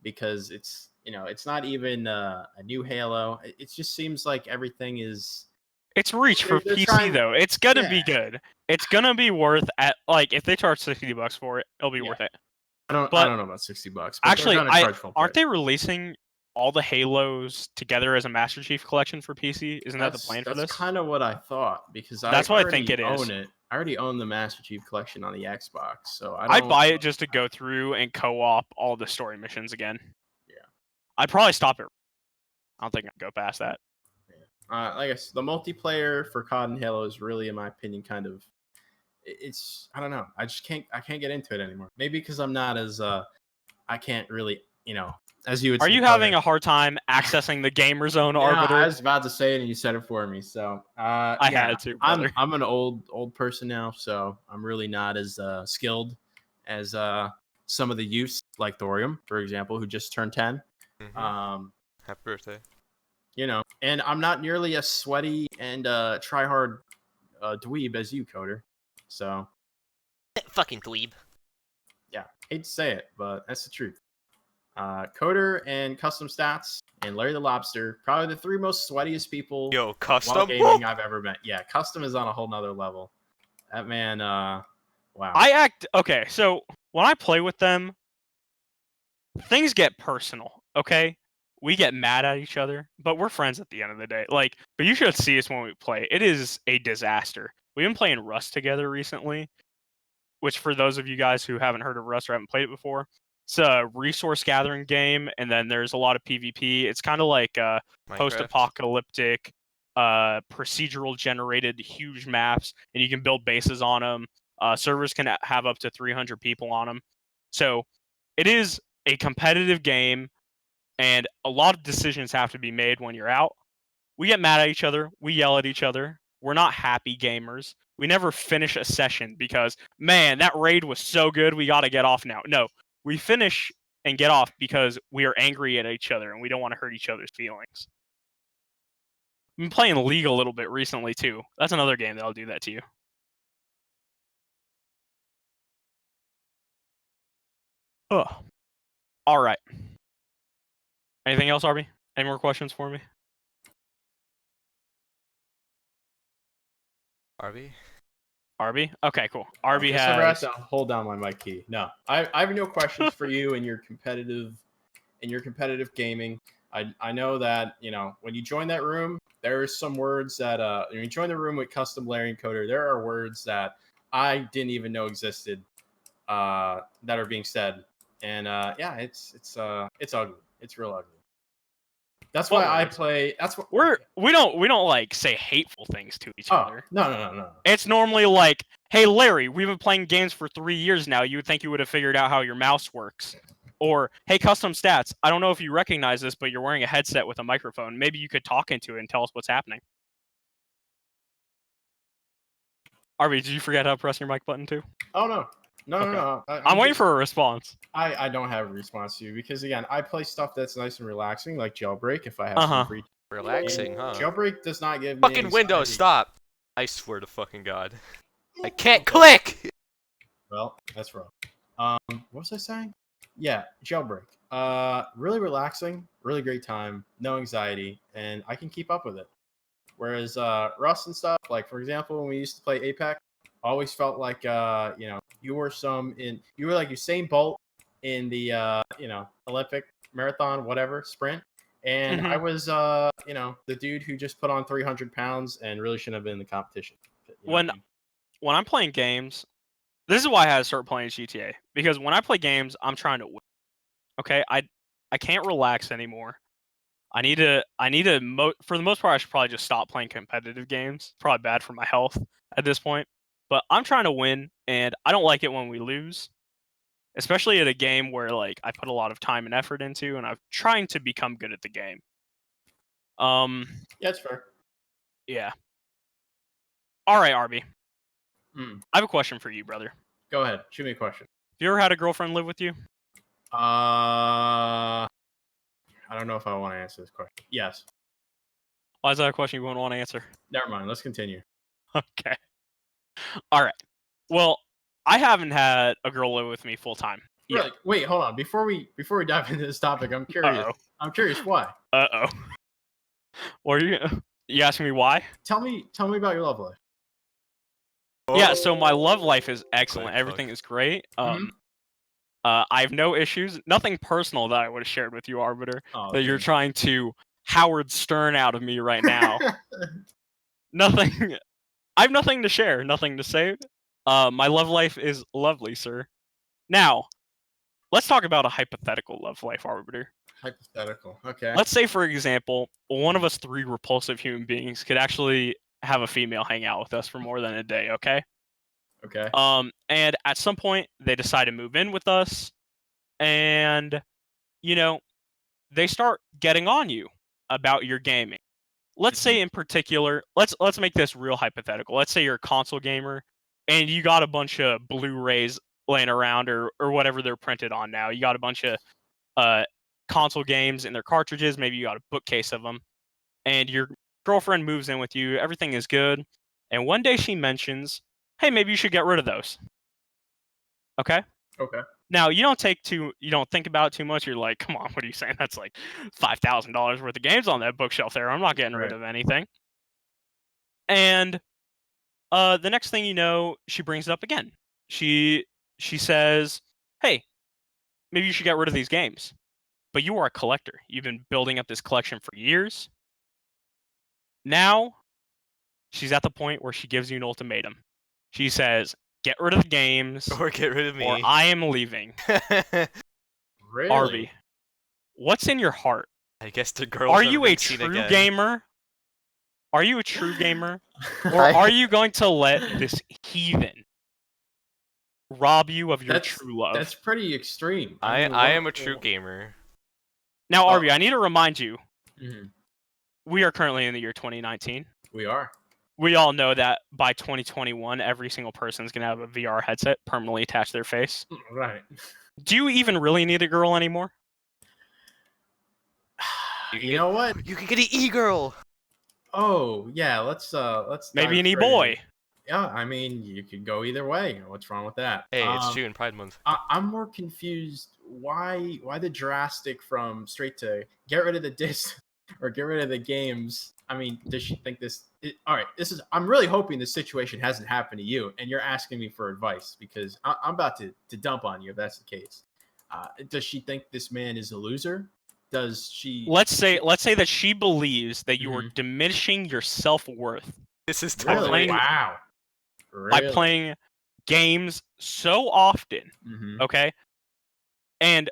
Because it's it's not even a new Halo. It just seems like everything is. It's reach for PC though. It's gonna be good. It's gonna be worth like if they charge $60 for it, it'll be worth it. I don't know about $60. But actually, aren't they releasing all the Halos together as a Master Chief collection for PC? Isn't that the plan for this? That's kind of what I thought because that's what I think it is. I already own the Master Chief collection on the Xbox, so I'd buy it just to go through and co-op all the story missions again. Yeah, I'd probably stop it. I don't think I'd go past that. Yeah. I guess the multiplayer for COD and Halo is really, in my opinion, kind of. It's I don't know. I can't get into it anymore. Maybe because I'm not as I can't really as you would. Are you having a hard time accessing the gamer zone, Arbiter? I was about to say it and you said it for me. So I had to. Brother. I'm an old person now, so I'm really not as skilled as some of the youths like Thorium, for example, who just turned 10. Mm-hmm. Happy birthday. And I'm not nearly as sweaty and try hard dweeb as you, Coder. So fucking dweeb. Yeah, hate to say it, but that's the truth. Coder and Custom Stats and Larry the Lobster, probably the 3 most sweatiest people Custom gaming I've ever met. Yeah, Custom is on a whole nother level. That man, wow. Okay, so when I play with them, things get personal, okay? We get mad at each other, but we're friends at the end of the day. But you should see us when we play. It is a disaster. We've been playing Rust together recently, which for those of you guys who haven't heard of Rust or haven't played it before, it's a resource gathering game, and then there's a lot of PvP. It's kind of like post-apocalyptic, procedural generated huge maps, and you can build bases on them. Servers can have up to 300 people on them. So it is a competitive game, and a lot of decisions have to be made when you're out. We get mad at each other. We yell at each other. We're not happy gamers. We never finish a session because, man, that raid was so good, we got to get off now. No, we finish and get off because we are angry at each other and we don't want to hurt each other's feelings. I've been playing League a little bit recently, too. That's another game that'll do that to you. Oh. All right. Anything else, Arby? Any more questions for me? Arby? Okay, cool. Arby has. To hold down my mic key. No, I have no questions for you in your competitive gaming. I know that when you join that room, there are some words that when you join the room with Custom Larry and Coder, there are words that I didn't even know existed that are being said, and it's ugly. It's real ugly. That's why I play. That's what we don't say hateful things to each other. No. It's normally like, hey Larry, we've been playing games for 3 years now. You would think you would have figured out how your mouse works. Or hey, Custom Stats, I don't know if you recognize this, but you're wearing a headset with a microphone. Maybe you could talk into it and tell us what's happening. Arby, did you forget how to press your mic button too? Oh no. No. I'm waiting for a response. I don't have a response to you because again, I play stuff that's nice and relaxing, like Jailbreak. If I have some free time. Relaxing, huh? Jailbreak does not give me fucking anxiety. Windows, stop! I swear to fucking God, I can't click. Well, that's wrong. What was I saying? Yeah, Jailbreak. Really relaxing, really great time, no anxiety, and I can keep up with it. Whereas Rust and stuff, like for example, when we used to play Apex. Always felt like you were like Usain Bolt in the Olympic marathon whatever sprint, and I was the dude who just put on 300 pounds and really shouldn't have been in the competition. When I'm playing games, this is why I had to start playing GTA, because when I play games, I'm trying to win. Okay, I can't relax anymore. I need to for the most part, I should probably just stop playing competitive games. It's probably bad for my health at this point. But I'm trying to win, and I don't like it when we lose, especially at a game where I put a lot of time and effort into, and I'm trying to become good at the game. Yeah, that's fair. Yeah. All right, Arby. I have a question for you, brother. Go ahead. Shoot me a question. Have you ever had a girlfriend live with you? I don't know if I want to answer this question. Yes. Why is that a question you wouldn't want to answer? Never mind. Let's continue. Okay. All right. Well, I haven't had a girl live with me full time. Really? Wait, hold on. Before we dive into this topic, I'm curious. Uh-oh. I'm curious why. What are you asking me why? Tell me about your love life. Yeah, so my love life is excellent. Everything is great. I have no issues. Nothing personal that I would have shared with you, Arbiter. That you're trying to Howard Stern out of me right now. Nothing. I have nothing to share. Nothing to say. My love life is lovely, sir. Now, let's talk about a hypothetical love life, Arbiter. Hypothetical. Okay. Let's say, for example, one of us 3 repulsive human beings could actually have a female hang out with us for more than a day, okay? Okay. And at some point, they decide to move in with us, and, they start getting on you about your gaming. Let's say in particular, let's make this real hypothetical. Let's say you're a console gamer, and you got a bunch of Blu-rays laying around, or whatever they're printed on now. You got a bunch of console games in their cartridges. Maybe you got a bookcase of them, and your girlfriend moves in with you. Everything is good, and one day she mentions, "Hey, maybe you should get rid of those." Okay. Okay. Now you don't think about it too much. You're like, "Come on, what are you saying? That's like $5,000 worth of games on that bookshelf there. I'm not getting rid of anything." And the next thing you know, she brings it up again. She says, "Hey, maybe you should get rid of these games." But you are a collector. You've been building up this collection for years. Now, she's at the point where she gives you an ultimatum. She says, "Get rid of the games, or get rid of me, or I am leaving." Really? Arby, what's in your heart? I guess the girl. Are you a true gamer? Are you a true gamer? Or I- are you going to let this heathen rob you of your true love? That's pretty extreme. I am a true gamer. Now, Arby, I need to remind you, Mhm. we are currently in the year 2019. We are. We all know that by 2021, every single person is going to have a VR headset permanently attached to their face. Right. Do you even really need a girl anymore? You know what? You can get an e-girl. Oh yeah, let's maybe an e-boy. Yeah, I mean you could go either way. What's wrong with that? Hey, it's June, Pride Month. I'm more confused. Why the drastic from straight to get rid of the disc or get rid of the games? I mean, does she think this? All right, I'm really hoping this situation hasn't happened to you, and you're asking me for advice because I'm about to dump on you if that's the case. Does she think this man is a loser? Does she? Let's say that she believes that you are diminishing your self-worth. This is really wow. By playing games so often, okay? And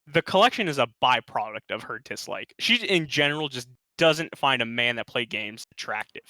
the collection is a byproduct of her dislike. She, in general, just doesn't find a man that play games attractive.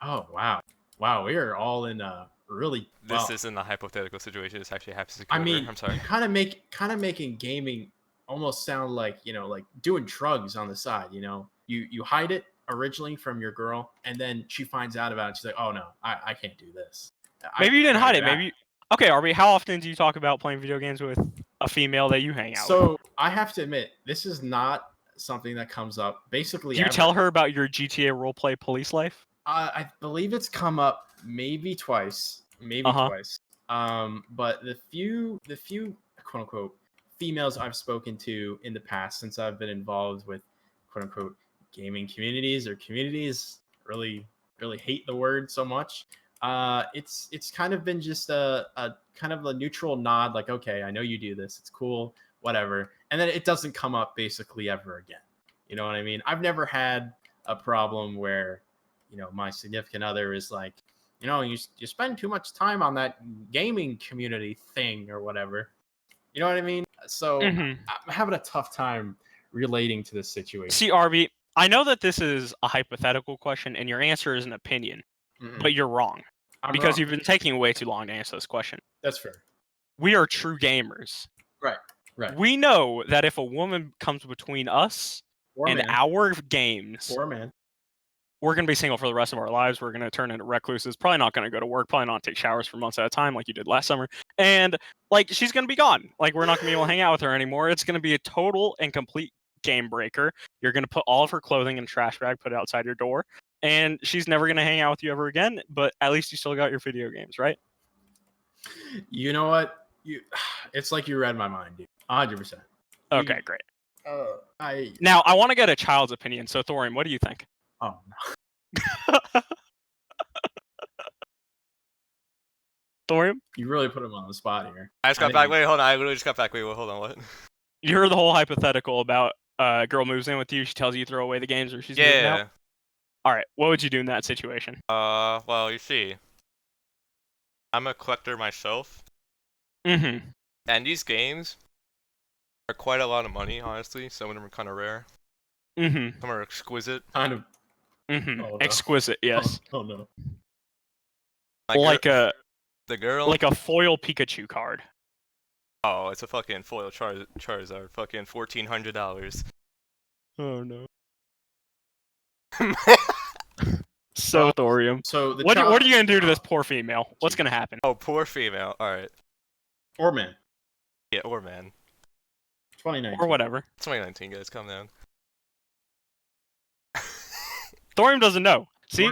Oh, wow. Wow, we are all in a really... This isn't a hypothetical situation. This actually happens to I mean, I'm sorry. Kind of making gaming almost sound like, like doing drugs on the side, You hide it originally from your girl, and then she finds out about it. She's like, "Oh no, I can't do this." Maybe you didn't hide it. Maybe. Okay, Arby, how often do you talk about playing video games with a female that you hang out with? So I have to admit, this is not something that comes up basically. Do you tell her about your GTA roleplay police life? I believe it's come up maybe twice, twice. But the few quote unquote females I've spoken to in the past since I've been involved with quote unquote gaming communities really hate the word so much. It's kind of been just a kind of a neutral nod, like, okay, I know you do this, it's cool, whatever, and then it doesn't come up basically ever again. You know what I mean? I've never had a problem where, my significant other is like, you spend too much time on that gaming community thing or whatever. You know what I mean? So I'm having a tough time relating to this situation. See, Arby, I know that this is a hypothetical question and your answer is an opinion, but you're wrong. Because you've been taking way too long to answer this question. That's fair. We are true gamers. Right. We know that if a woman comes between us and our games, we're going to be single for the rest of our lives. We're going to turn into recluses. Probably not going to go to work. Probably not take showers for months at a time like you did last summer. And, she's going to be gone. We're not going to be able to hang out with her anymore. It's going to be a total and complete game breaker. You're going to put all of her clothing in a trash bag, put it outside your door, and she's never going to hang out with you ever again, but at least you still got your video games, right? You know what? It's like you read my mind, dude. 100%. Okay, great. Now I want to get a child's opinion. So Thorium, what do you think? Oh no. Thorium? You really put him on the spot here. I just got back. Wait, hold on. I literally just got back. Wait, hold on. What? You heard the whole hypothetical about a girl moves in with you. She tells you to throw away the games, or she's moving out. All right, what would you do in that situation? Well, you see, I'm a collector myself. Mm-hmm. And these games are quite a lot of money, honestly. Some of them are kind of rare. Mm-hmm. Some are exquisite. Kind of. Mm-hmm. Oh, no. Exquisite, yes. Oh no. Like the girl. Like a foil Pikachu card. Oh, it's a fucking foil Charizard. Fucking $1,400. Oh no. So Thorium. So what are you gonna do to this poor female? What's gonna happen? Oh, poor female. All right. Or man. Yeah, or man. 2019. Or whatever. 2019, guys, calm down. Thorium doesn't know. See,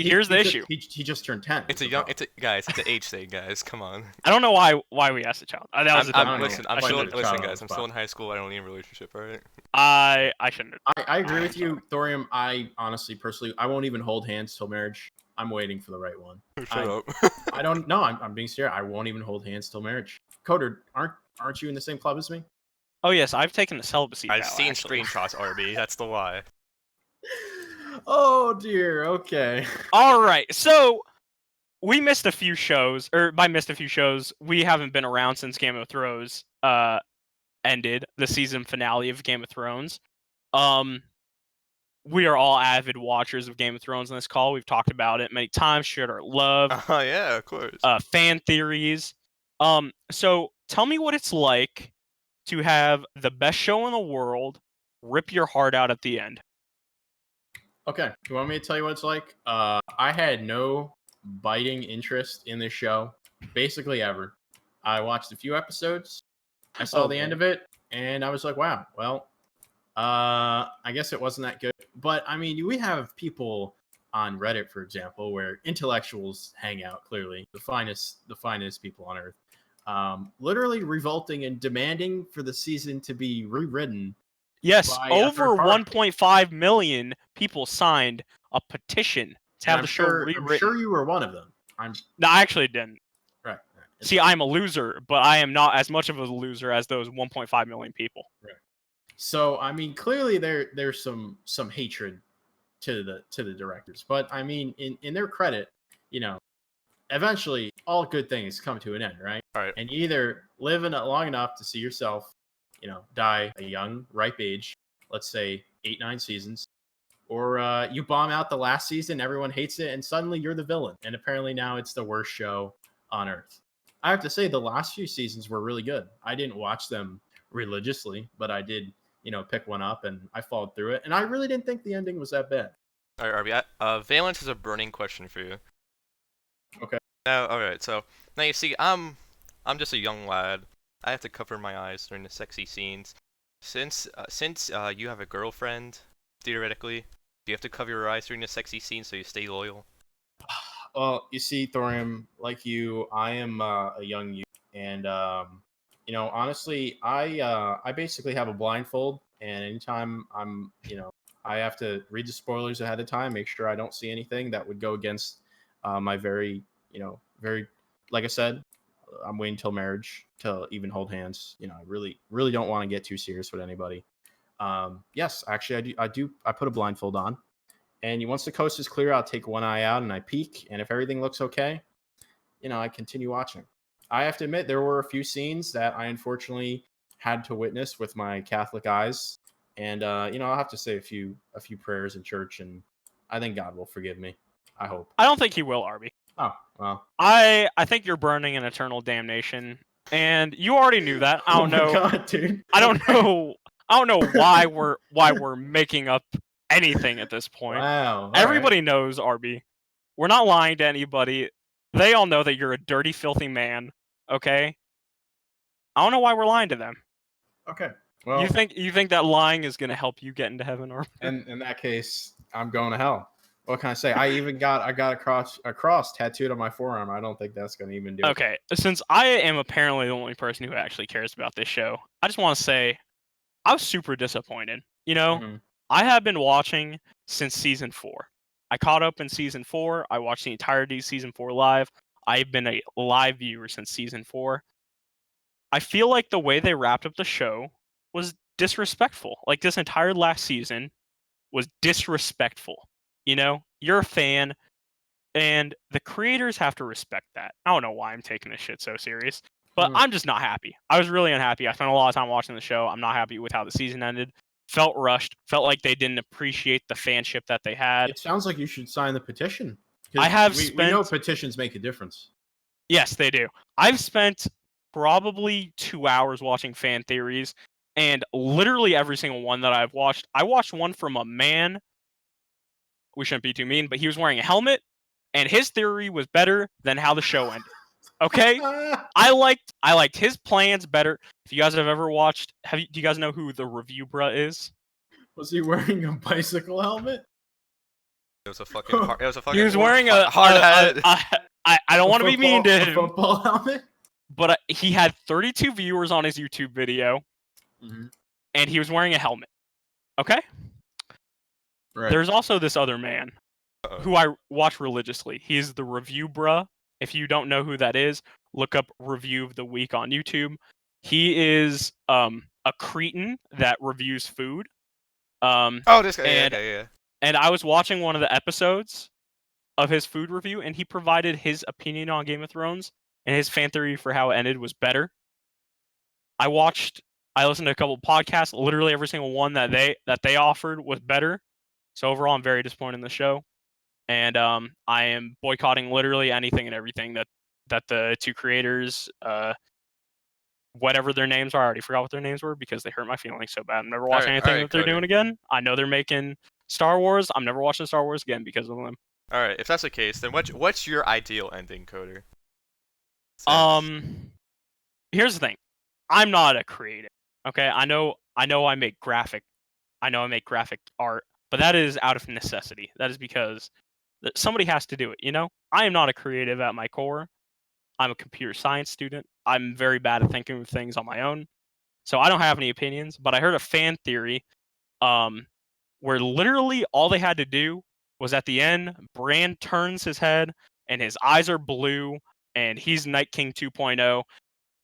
here's the issue. He just turned 10. It's an age thing, guys. Come on. I don't know why we asked the child. Listen, guys. I'm still in high school. I don't need a relationship, all right? I shouldn't. I agree with you, Thorium. I honestly, personally, I won't even hold hands till marriage. I'm waiting for the right one. Shut up. I don't know. I'm being serious. I won't even hold hands till marriage. Coder, aren't you in the same club as me? Oh yes, I've taken the celibacy vow. I've seen screenshots, RB. That's the why. Oh dear. Okay. All right. So we missed a few shows, or by missed a few shows, we haven't been around since Game of Thrones ended, the season finale of Game of Thrones. We are all avid watchers of Game of Thrones on this call. We've talked about it many times, shared our love. Oh yeah, of course. Fan theories. So tell me what it's like to have the best show in the world rip your heart out at the end. Okay. You want me to tell you what it's like? I had no biting interest in this show, basically ever. I watched a few episodes. I saw the end of it, and I was like, wow, well, I guess it wasn't that good. But, I mean, we have people on Reddit, for example, where intellectuals hang out, clearly. The finest people on Earth. Literally revolting and demanding for the season to be rewritten. Yes, over 1.5 million people signed a petition to have the show rewritten. I'm sure you were one of them. No, I actually didn't. Right. See, I'm a loser, but I am not as much of a loser as those 1.5 million people. Right. So, I mean, clearly there's some hatred to the directors, but I mean, in their credit, you know, eventually all good things come to an end, right? All right. And you either live in it long enough to see yourself, you know, die a young, ripe age, let's say 8-9 seasons, or you bomb out the last season, everyone hates it, and suddenly you're the villain. And apparently now it's the worst show on Earth. I have to say the last few seasons were really good. I didn't watch them religiously, but I did, you know, pick one up and I followed through it. And I really didn't think the ending was that bad. All right, RB. Valence is a burning question for you. Okay. Now, all right. So now you see, I'm just a young lad. I have to cover my eyes during the sexy scenes. Since you have a girlfriend, theoretically, do you have to cover your eyes during the sexy scenes so you stay loyal? Well, you see, Thorium, like you, I am a young youth, and you know, honestly, I basically have a blindfold, and anytime I'm, you know, I have to read the spoilers ahead of time, make sure I don't see anything that would go against my very, like I said, I'm waiting till marriage to even hold hands. You know, I really don't want to get too serious with anybody. Yes, actually, I put a blindfold on. And once the coast is clear, I'll take one eye out and I peek. And if everything looks okay, you know, I continue watching. I have to admit, there were a few scenes that I unfortunately had to witness with my Catholic eyes. And, you know, I'll have to say a few prayers in church. And I think God will forgive me. I hope. I don't think he will, Arby. Oh, well. I think you're burning in eternal damnation. And you already knew that. I don't know. God, dude. I don't know why we're making up anything at this point. Wow. Everybody knows, Arby. We're not lying to anybody. They all know that you're a dirty, filthy man. Okay? I don't know why we're lying to them. Okay. Well, you think that lying is going to help you get into heaven, or in that case, I'm going to hell. What can I say? I got a cross tattooed on my forearm. I don't think that's gonna even do it. Okay, since I am apparently the only person who actually cares about this show, I just want to say I was super disappointed. Mhm. I have been watching since season 4. I caught up in season 4. I watched the entirety of season 4 live. I've been a live viewer since season 4. I feel like the way they wrapped up the show was disrespectful. Like, this entire last season was disrespectful. You're a fan, and the creators have to respect that. I don't know why I'm taking this shit so serious, but I'm just not happy. I was really unhappy. I spent a lot of time watching the show. I'm not happy with how the season ended. Felt rushed. Felt like they didn't appreciate the fanship that they had. It sounds like you should sign the petition. 'Cause I have we know petitions make a difference. Yes, they do. I've spent probably 2 hours watching fan theories, and literally every single one that I've watched. I watched one from a man. We shouldn't be too mean, but he was wearing a helmet, and his theory was better than how the show ended. Okay, I liked his plans better. If you guys have ever watched, do you guys know who the review bruh is? Was he wearing a bicycle helmet? It was a fucking. It was a fucking. He was wearing a hard hat. I don't want to be mean to A him, football helmet? but he had 32 viewers on his YouTube video, Mm-hmm. and he was wearing a helmet. Okay. Right. There's also this other man who I watch religiously. He's the review bruh. If you don't know who that is, look up Review of the Week on YouTube. He is a cretin that reviews food. This guy. Yeah. And I was watching one of the episodes of his food review, and he provided his opinion on Game of Thrones, and his fan theory for how it ended was better. I listened to a couple of podcasts. Literally every single one that they offered was better. So overall, I'm very disappointed in the show, and I am boycotting literally anything and everything that the two creators, whatever their names are, I already forgot what their names were because they hurt my feelings so bad. I'm never watching anything that they're doing again. I know they're making Star Wars. I'm never watching Star Wars again because of them. All right, if that's the case, then what's your ideal ending, Coder? Here's the thing. I'm not a creative. Okay, I know I make graphic art, but that is out of necessity. That is because somebody has to do it, I am not a creative at my core. I'm a computer science student. I'm very bad at thinking of things on my own. So I don't have any opinions, but I heard a fan theory where literally all they had to do was at the end, Bran turns his head and his eyes are blue and he's Night King 2.0.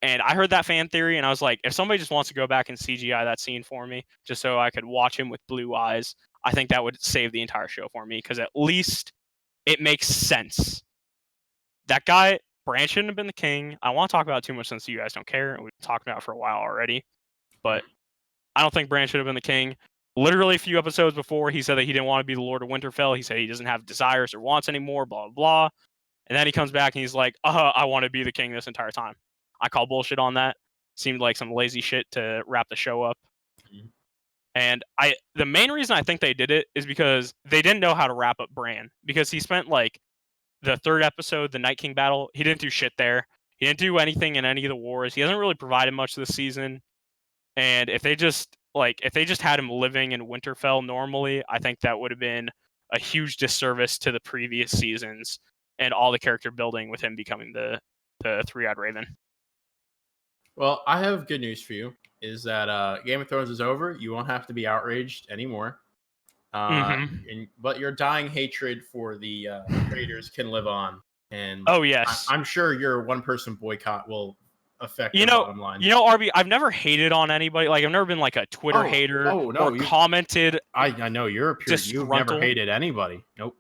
And I heard that fan theory and I was like, if somebody just wants to go back and CGI that scene for me, just so I could watch him with blue eyes, I think that would save the entire show for me because at least it makes sense. That guy, Bran shouldn't have been the king. I don't want to talk about it too much since you guys don't care. We've been talking about it for a while already. But I don't think Bran should have been the king. Literally a few episodes before, he said that he didn't want to be the Lord of Winterfell. He said he doesn't have desires or wants anymore, blah, blah, blah. And then he comes back and he's like, I want to be the king this entire time. I call bullshit on that. Seemed like some lazy shit to wrap the show up. Mm-hmm. And the main reason I think they did it is because they didn't know how to wrap up Bran. Because he spent like the third episode, the Night King battle, he didn't do shit there. He didn't do anything in any of the wars. He hasn't really provided much this season. And if they just had him living in Winterfell normally, I think that would have been a huge disservice to the previous seasons and all the character building with him becoming the three-eyed raven. Well, I have good news for you. Is that Game of Thrones is over. You won't have to be outraged anymore. But your dying hatred for the creators can live on. And yes, I'm sure your one-person boycott will affect the bottom line. RB, I've never hated on anybody. Like, I've never been like a Twitter hater or commented. I know you're a pure. You've never hated anybody. Nope.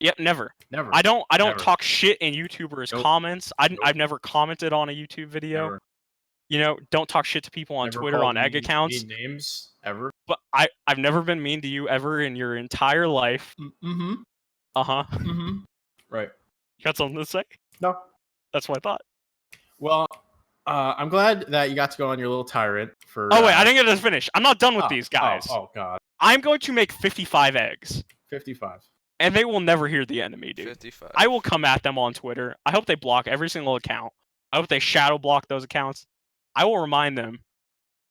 Yep, never. Never. I don't talk shit in YouTubers' comments. I've never commented on a YouTube video. Never. Don't talk shit to people on Twitter on egg accounts. Names ever. But I've never been mean to you ever in your entire life. Mm-hmm. Uh-huh. Mm-hmm. Right. You got something to say? No. That's what I thought. Well, I'm glad that you got to go on your little tirade for... Oh, wait, I didn't get to finish. I'm not done with these guys. Oh, God. I'm going to make 55 eggs. 55. And they will never hear the end of me, dude. 55. I will come at them on Twitter. I hope they block every single account. I hope they shadow block those accounts. I will remind them.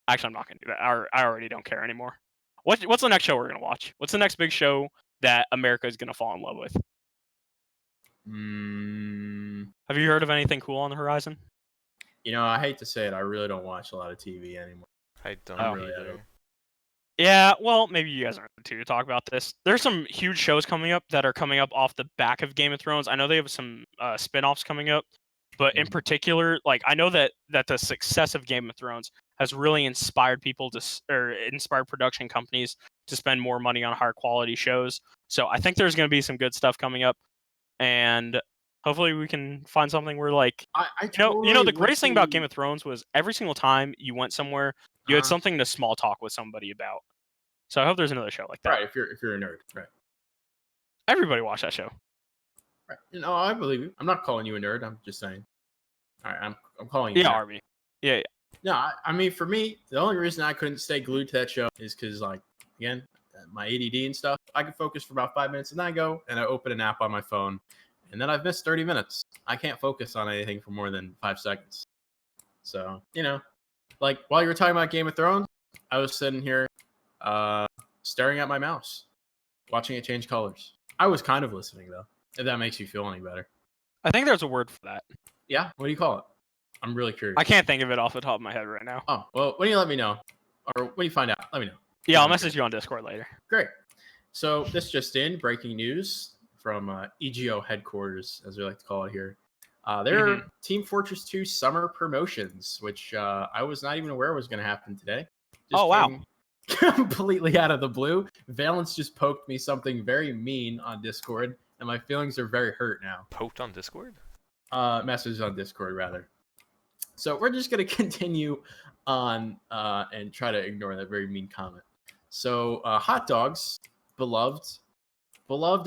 Actually, I'm not going to do that. I already don't care anymore. What's the next show we're going to watch? What's the next big show that America is going to fall in love with? Have you heard of anything cool on the horizon? I hate to say it, I really don't watch a lot of TV anymore. I don't really either. Yeah, well, maybe you guys aren't to talk about this. There's some huge shows coming up that are coming up off the back of Game of Thrones. I know they have some spin-offs coming up, but in particular, like I know that the success of Game of Thrones has really inspired people or inspired production companies to spend more money on higher quality shows. So I think there's going to be some good stuff coming up, and hopefully we can find something where like the greatest thing about Game of Thrones was every single time you went somewhere, you had something to small talk with somebody about. So I hope there's another show like that. Right, if you're a nerd, right? Everybody watch that show. Right. I believe you. I'm not calling you a nerd. I'm just saying. All right, I'm calling you. Yeah, Arby. Yeah. No, I mean for me, the only reason I couldn't stay glued to that show is because, like, again, my ADD and stuff. I could focus for about 5 minutes, and then I go and I open an app on my phone, and then I've missed 30 minutes. I can't focus on anything for more than 5 seconds. So like while you were talking about Game of Thrones, I was sitting here, staring at my mouse, watching it change colors. I was kind of listening though. If that makes you feel any better. I think there's a word for that. Yeah. What do you call it? I'm really curious. I can't think of it off the top of my head right now. Oh, well, when you let me know, or when you find out, let me know. Yeah, I'll message you on Discord later. Great. So this just in, breaking news from EGO headquarters, as we like to call it here. There are Team Fortress 2 summer promotions, which I was not even aware was going to happen today. Wow. Completely out of the blue. Valence just poked me something very mean on Discord, and my feelings are very hurt now. Poked on Discord? Message on Discord, rather. So we're just going to continue on and try to ignore that very mean comment. So Hot Dogs, beloved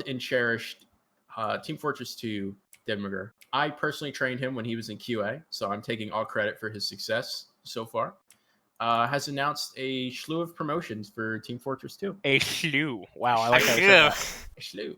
and cherished Team Fortress 2 Denmark. I personally trained him when he was in QA, so I'm taking all credit for his success so far. Has announced a slew of promotions for Team Fortress 2. A slew. Wow, I like that. A slew.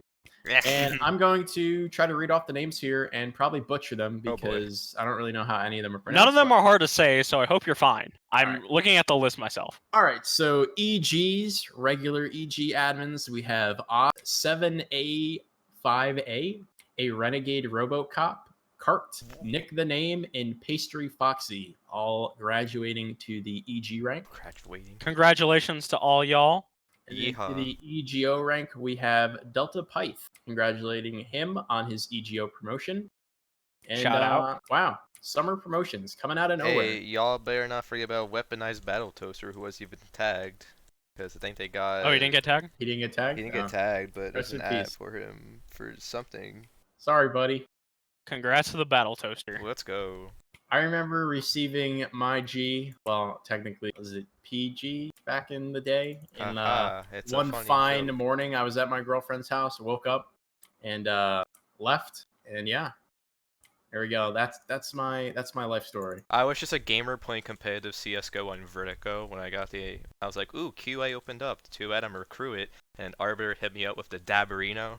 And I'm going to try to read off the names here and probably butcher them because I don't really know how any of them are pronounced. None of them are hard to say, so I hope you're fine. I'm looking at the list myself. All right, so EGs, regular EG admins, we have 7A5A, a Renegade Robocop, Cart, Nick the Name, and Pastry Foxy, all graduating to the EG rank. Congratulations to all y'all. To the EGO rank, we have Delta Pyth, congratulating him on his EGO promotion. And, shout out. Wow, summer promotions coming out of nowhere. Hey, y'all better not forget about Weaponized Battle Toaster, who was even tagged. Because I think they got... Oh, he didn't get tagged? He didn't get tagged? He didn't get tagged, but there's an ad for him for something. Sorry, buddy. Congrats to the Battle Toaster. Let's go. I remember receiving my G, well, technically, was it PG back in the day? And one fine morning, I was at my girlfriend's house, woke up, and left, and yeah, there we go. That's my life story. I was just a gamer playing competitive CS:GO on Vertigo when I was like, ooh, QA opened up. Too bad I'm a recruit it, and Arbiter hit me up with the Dabberino.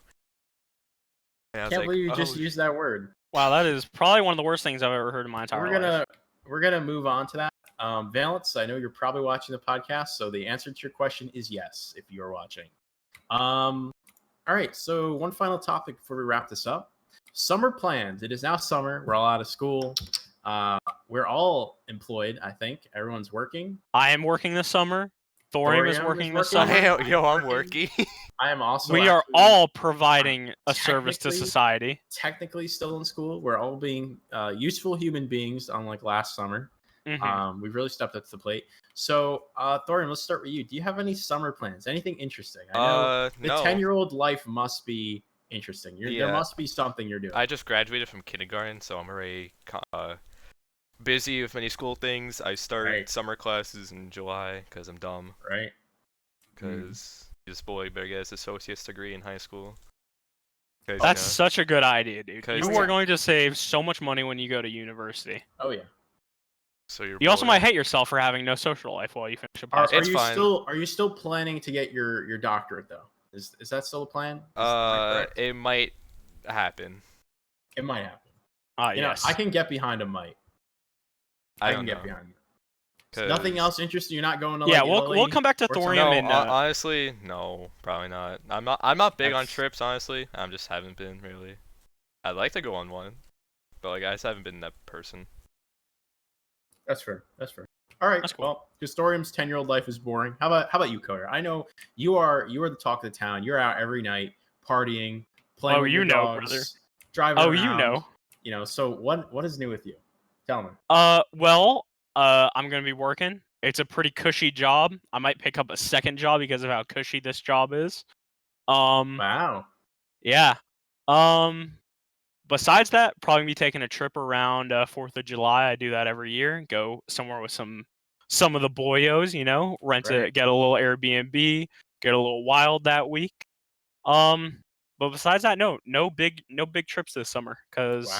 Can't believe you just used that word. Wow, that is probably one of the worst things I've ever heard in my entire life. We're gonna move on to that. Valence, I know you're probably watching the podcast, so the answer to your question is yes, if you're watching. All right, so one final topic before we wrap this up. Summer plans. It is now summer. We're all out of school. We're all employed, I think. Everyone's working. I am working this summer. Thorium is working this summer. Yo, I'm working. I am also. We are all providing a service to society. Technically still in school. We're all being useful human beings, unlike last summer. Mm-hmm. We've really stepped up to the plate. So, Thorium, let's start with you. Do you have any summer plans? Anything interesting? I know the 10-year-old life must be interesting. There must be something you're doing. I just graduated from kindergarten, so I'm already busy with many school things. I start summer classes in July because I'm dumb. Right. Because this boy better get his associate's degree in high school. That's such a good idea, dude. You are going to save so much money when you go to university. Oh, yeah. So you also might hate yourself for having no social life while you finish a podcast. Are you still planning to get your doctorate, though? Is that still a plan? It might happen. It might happen. Yes. I can get behind a might. I can get behind it. Nothing else interesting. You're not going to Yeah, like we'll Italy come back to or Thorium No, and honestly, no, probably not. I'm not big on That's- trips, honestly. I just haven't been really. I'd like to go on one, but like I just haven't been that person. That's fair. That's fair. All right. That's cool. Well, Historium's 10-year-old life is boring. How about you, Coder? I know you are the talk of the town. You're out every night partying, playing Oh, with you your know, dogs, brother. driving Oh, around. you know. You know. So what is new with you? Tell me. Well, I'm gonna be working. It's a pretty cushy job. I might pick up a second job because of how cushy this job is. Wow. Yeah. Besides that, probably be taking a trip around 4th of July. I do that every year. Go somewhere with some of the boyos, you know, get a little Airbnb, get a little wild that week. But besides that, no big trips this summer because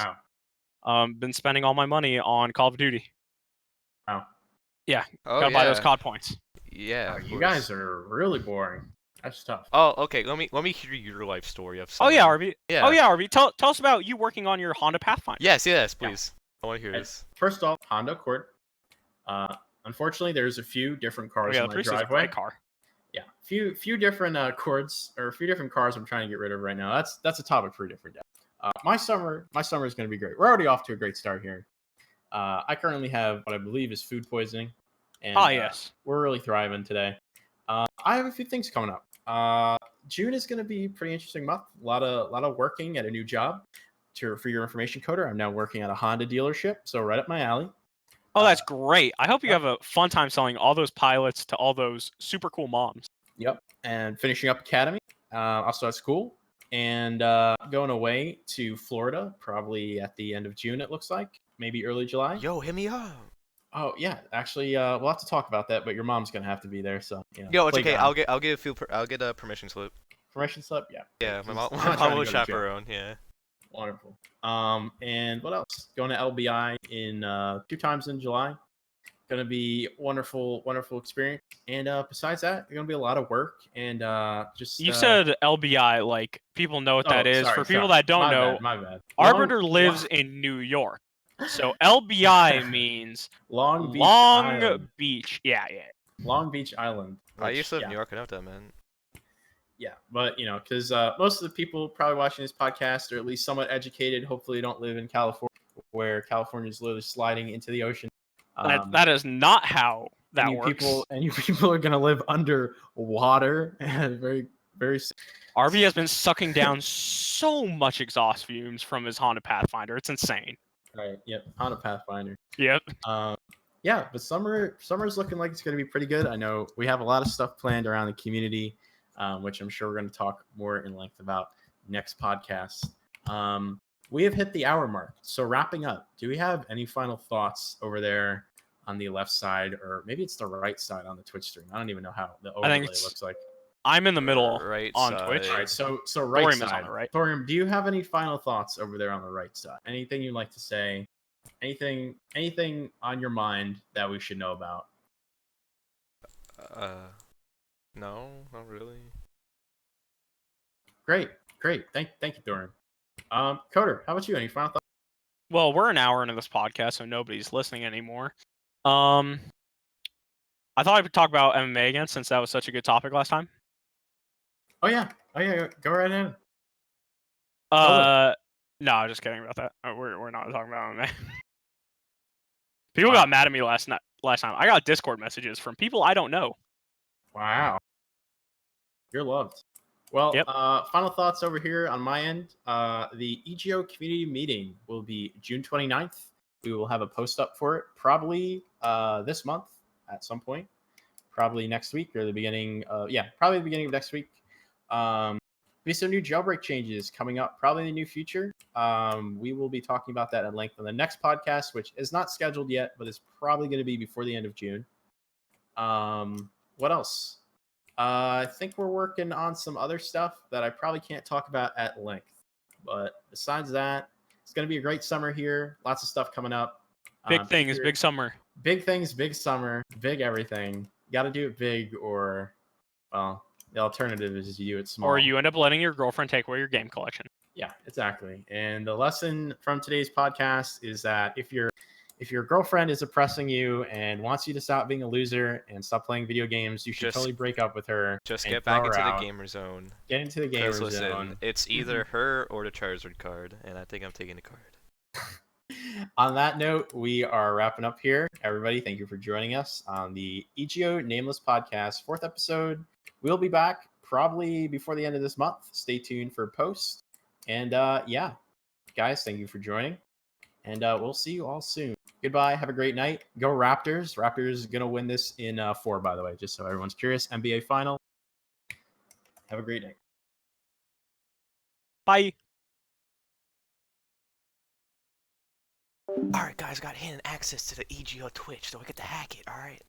been spending all my money on Call of Duty. Wow. Yeah, Oh gotta yeah. buy those COD points. Yeah. You guys are really boring. That's tough. Oh, okay. Let me hear your life story of. Oh yeah, summer. RB. Yeah. Oh yeah, RB. Tell us about you working on your Honda Pathfinder. Yes, please. I want to hear this. First off, Honda Accord. Unfortunately, there's a few different cars in the my Prius is a driveway. great car. Yeah, few different Accords or a few different cars I'm trying to get rid of right now. That's a topic for a different day. My summer is going to be great. We're already off to a great start here. I currently have what I believe is food poisoning, and Yes, we're really thriving today. I have a few things coming up. June is going to be a pretty interesting month. A lot of working at a new job. For your information, Coder, I'm now working at a Honda dealership, so right up my alley. Oh, that's great. I hope you have a fun time selling all those pilots to all those super cool moms. Yep. And finishing up academy, also at school, and going away to Florida probably at the end of June, it looks like. Maybe early July. Yo, hit me up. Oh, yeah. Actually, we'll have to talk about that, but your mom's going to have to be there, so, you know. Yo, it's okay. playground. I'll get a permission slip. Permission slip? Yeah. Yeah, my I'm not trying mom to will go to jail. chaperone. Yeah. Wonderful. And what else? Going to LBI in 2 times in July. Going to be wonderful experience. And besides that, going to be a lot of work and just. You said LBI, like people know what that is. Sorry, For people that don't know, my bad. Arbiter lives in New York, so LBI means Long Beach. Yeah. Long Beach Island. I used to live in New York. I know what that meant. Yeah, but you know, because most of the people probably watching this podcast are at least somewhat educated. Hopefully, don't live in California, where California is literally sliding into the ocean. That is not how that works. You people are gonna live under water and very, very. RB has been sucking down so much exhaust fumes from his Honda Pathfinder. It's insane. Right. Yep. Honda Pathfinder. Yep. Yeah, but summer's looking like it's gonna be pretty good. I know we have a lot of stuff planned around the community. Which I'm sure we're going to talk more in length about next podcast. We have hit the hour mark. So wrapping up, do we have any final thoughts over there on the left side, or maybe it's the right side on the Twitch stream? I don't even know how the overlay looks like. I'm in the middle Right on side. Twitch. All right, so right Thorium side. is on the right. Thorium, do you have any final thoughts over there on the right side? Anything you'd like to say? Anything on your mind that we should know about? No, not really. Great. Thank you, Thorium. Coder, how about you? Any final thoughts? Well, we're an hour into this podcast, so nobody's listening anymore. I thought I would talk about MMA again since that was such a good topic last time. Oh yeah. Go right ahead. No, I'm just kidding about that. We're not talking about MMA. People got mad at me last time. I got Discord messages from people I don't know. Wow. You're loved. Well, yep. Final thoughts over here on my end. The EGO community meeting will be June 29th. We will have a post up for it probably this month at some point. Probably next week or the beginning. Probably the beginning of next week. Be some new jailbreak changes coming up probably in the near future. We will be talking about that at length on the next podcast, which is not scheduled yet, but is probably going to be before the end of June. What else? I think we're working on some other stuff that I probably can't talk about at length. But besides that, it's going to be a great summer here. Lots of stuff coming up. Big things, big summer. Big things, big summer, big everything. You got to do it big or, well, the alternative is you do it small. Or you end up letting your girlfriend take away your game collection. Yeah, exactly. And the lesson from today's podcast is that if you're if your girlfriend is oppressing you and wants you to stop being a loser and stop playing video games, you should totally break up with her. Just and get throw back her into the out. gamer zone. Get into the gamer Because listen, zone. it's either her or the Charizard card, and I think I'm taking the card. On that note, we are wrapping up here. Everybody, thank you for joining us on the EGO Nameless Podcast, 4th episode. We'll be back probably before the end of this month. Stay tuned for post. And yeah, guys, thank you for joining. And we'll see you all soon. Goodbye. Have a great night. Go Raptors. Raptors going to win this in 4, by the way, just so everyone's curious. NBA final. Have a great night. Bye. Alright, guys, got hidden access to the EGO Twitch, so I get to hack it, alright?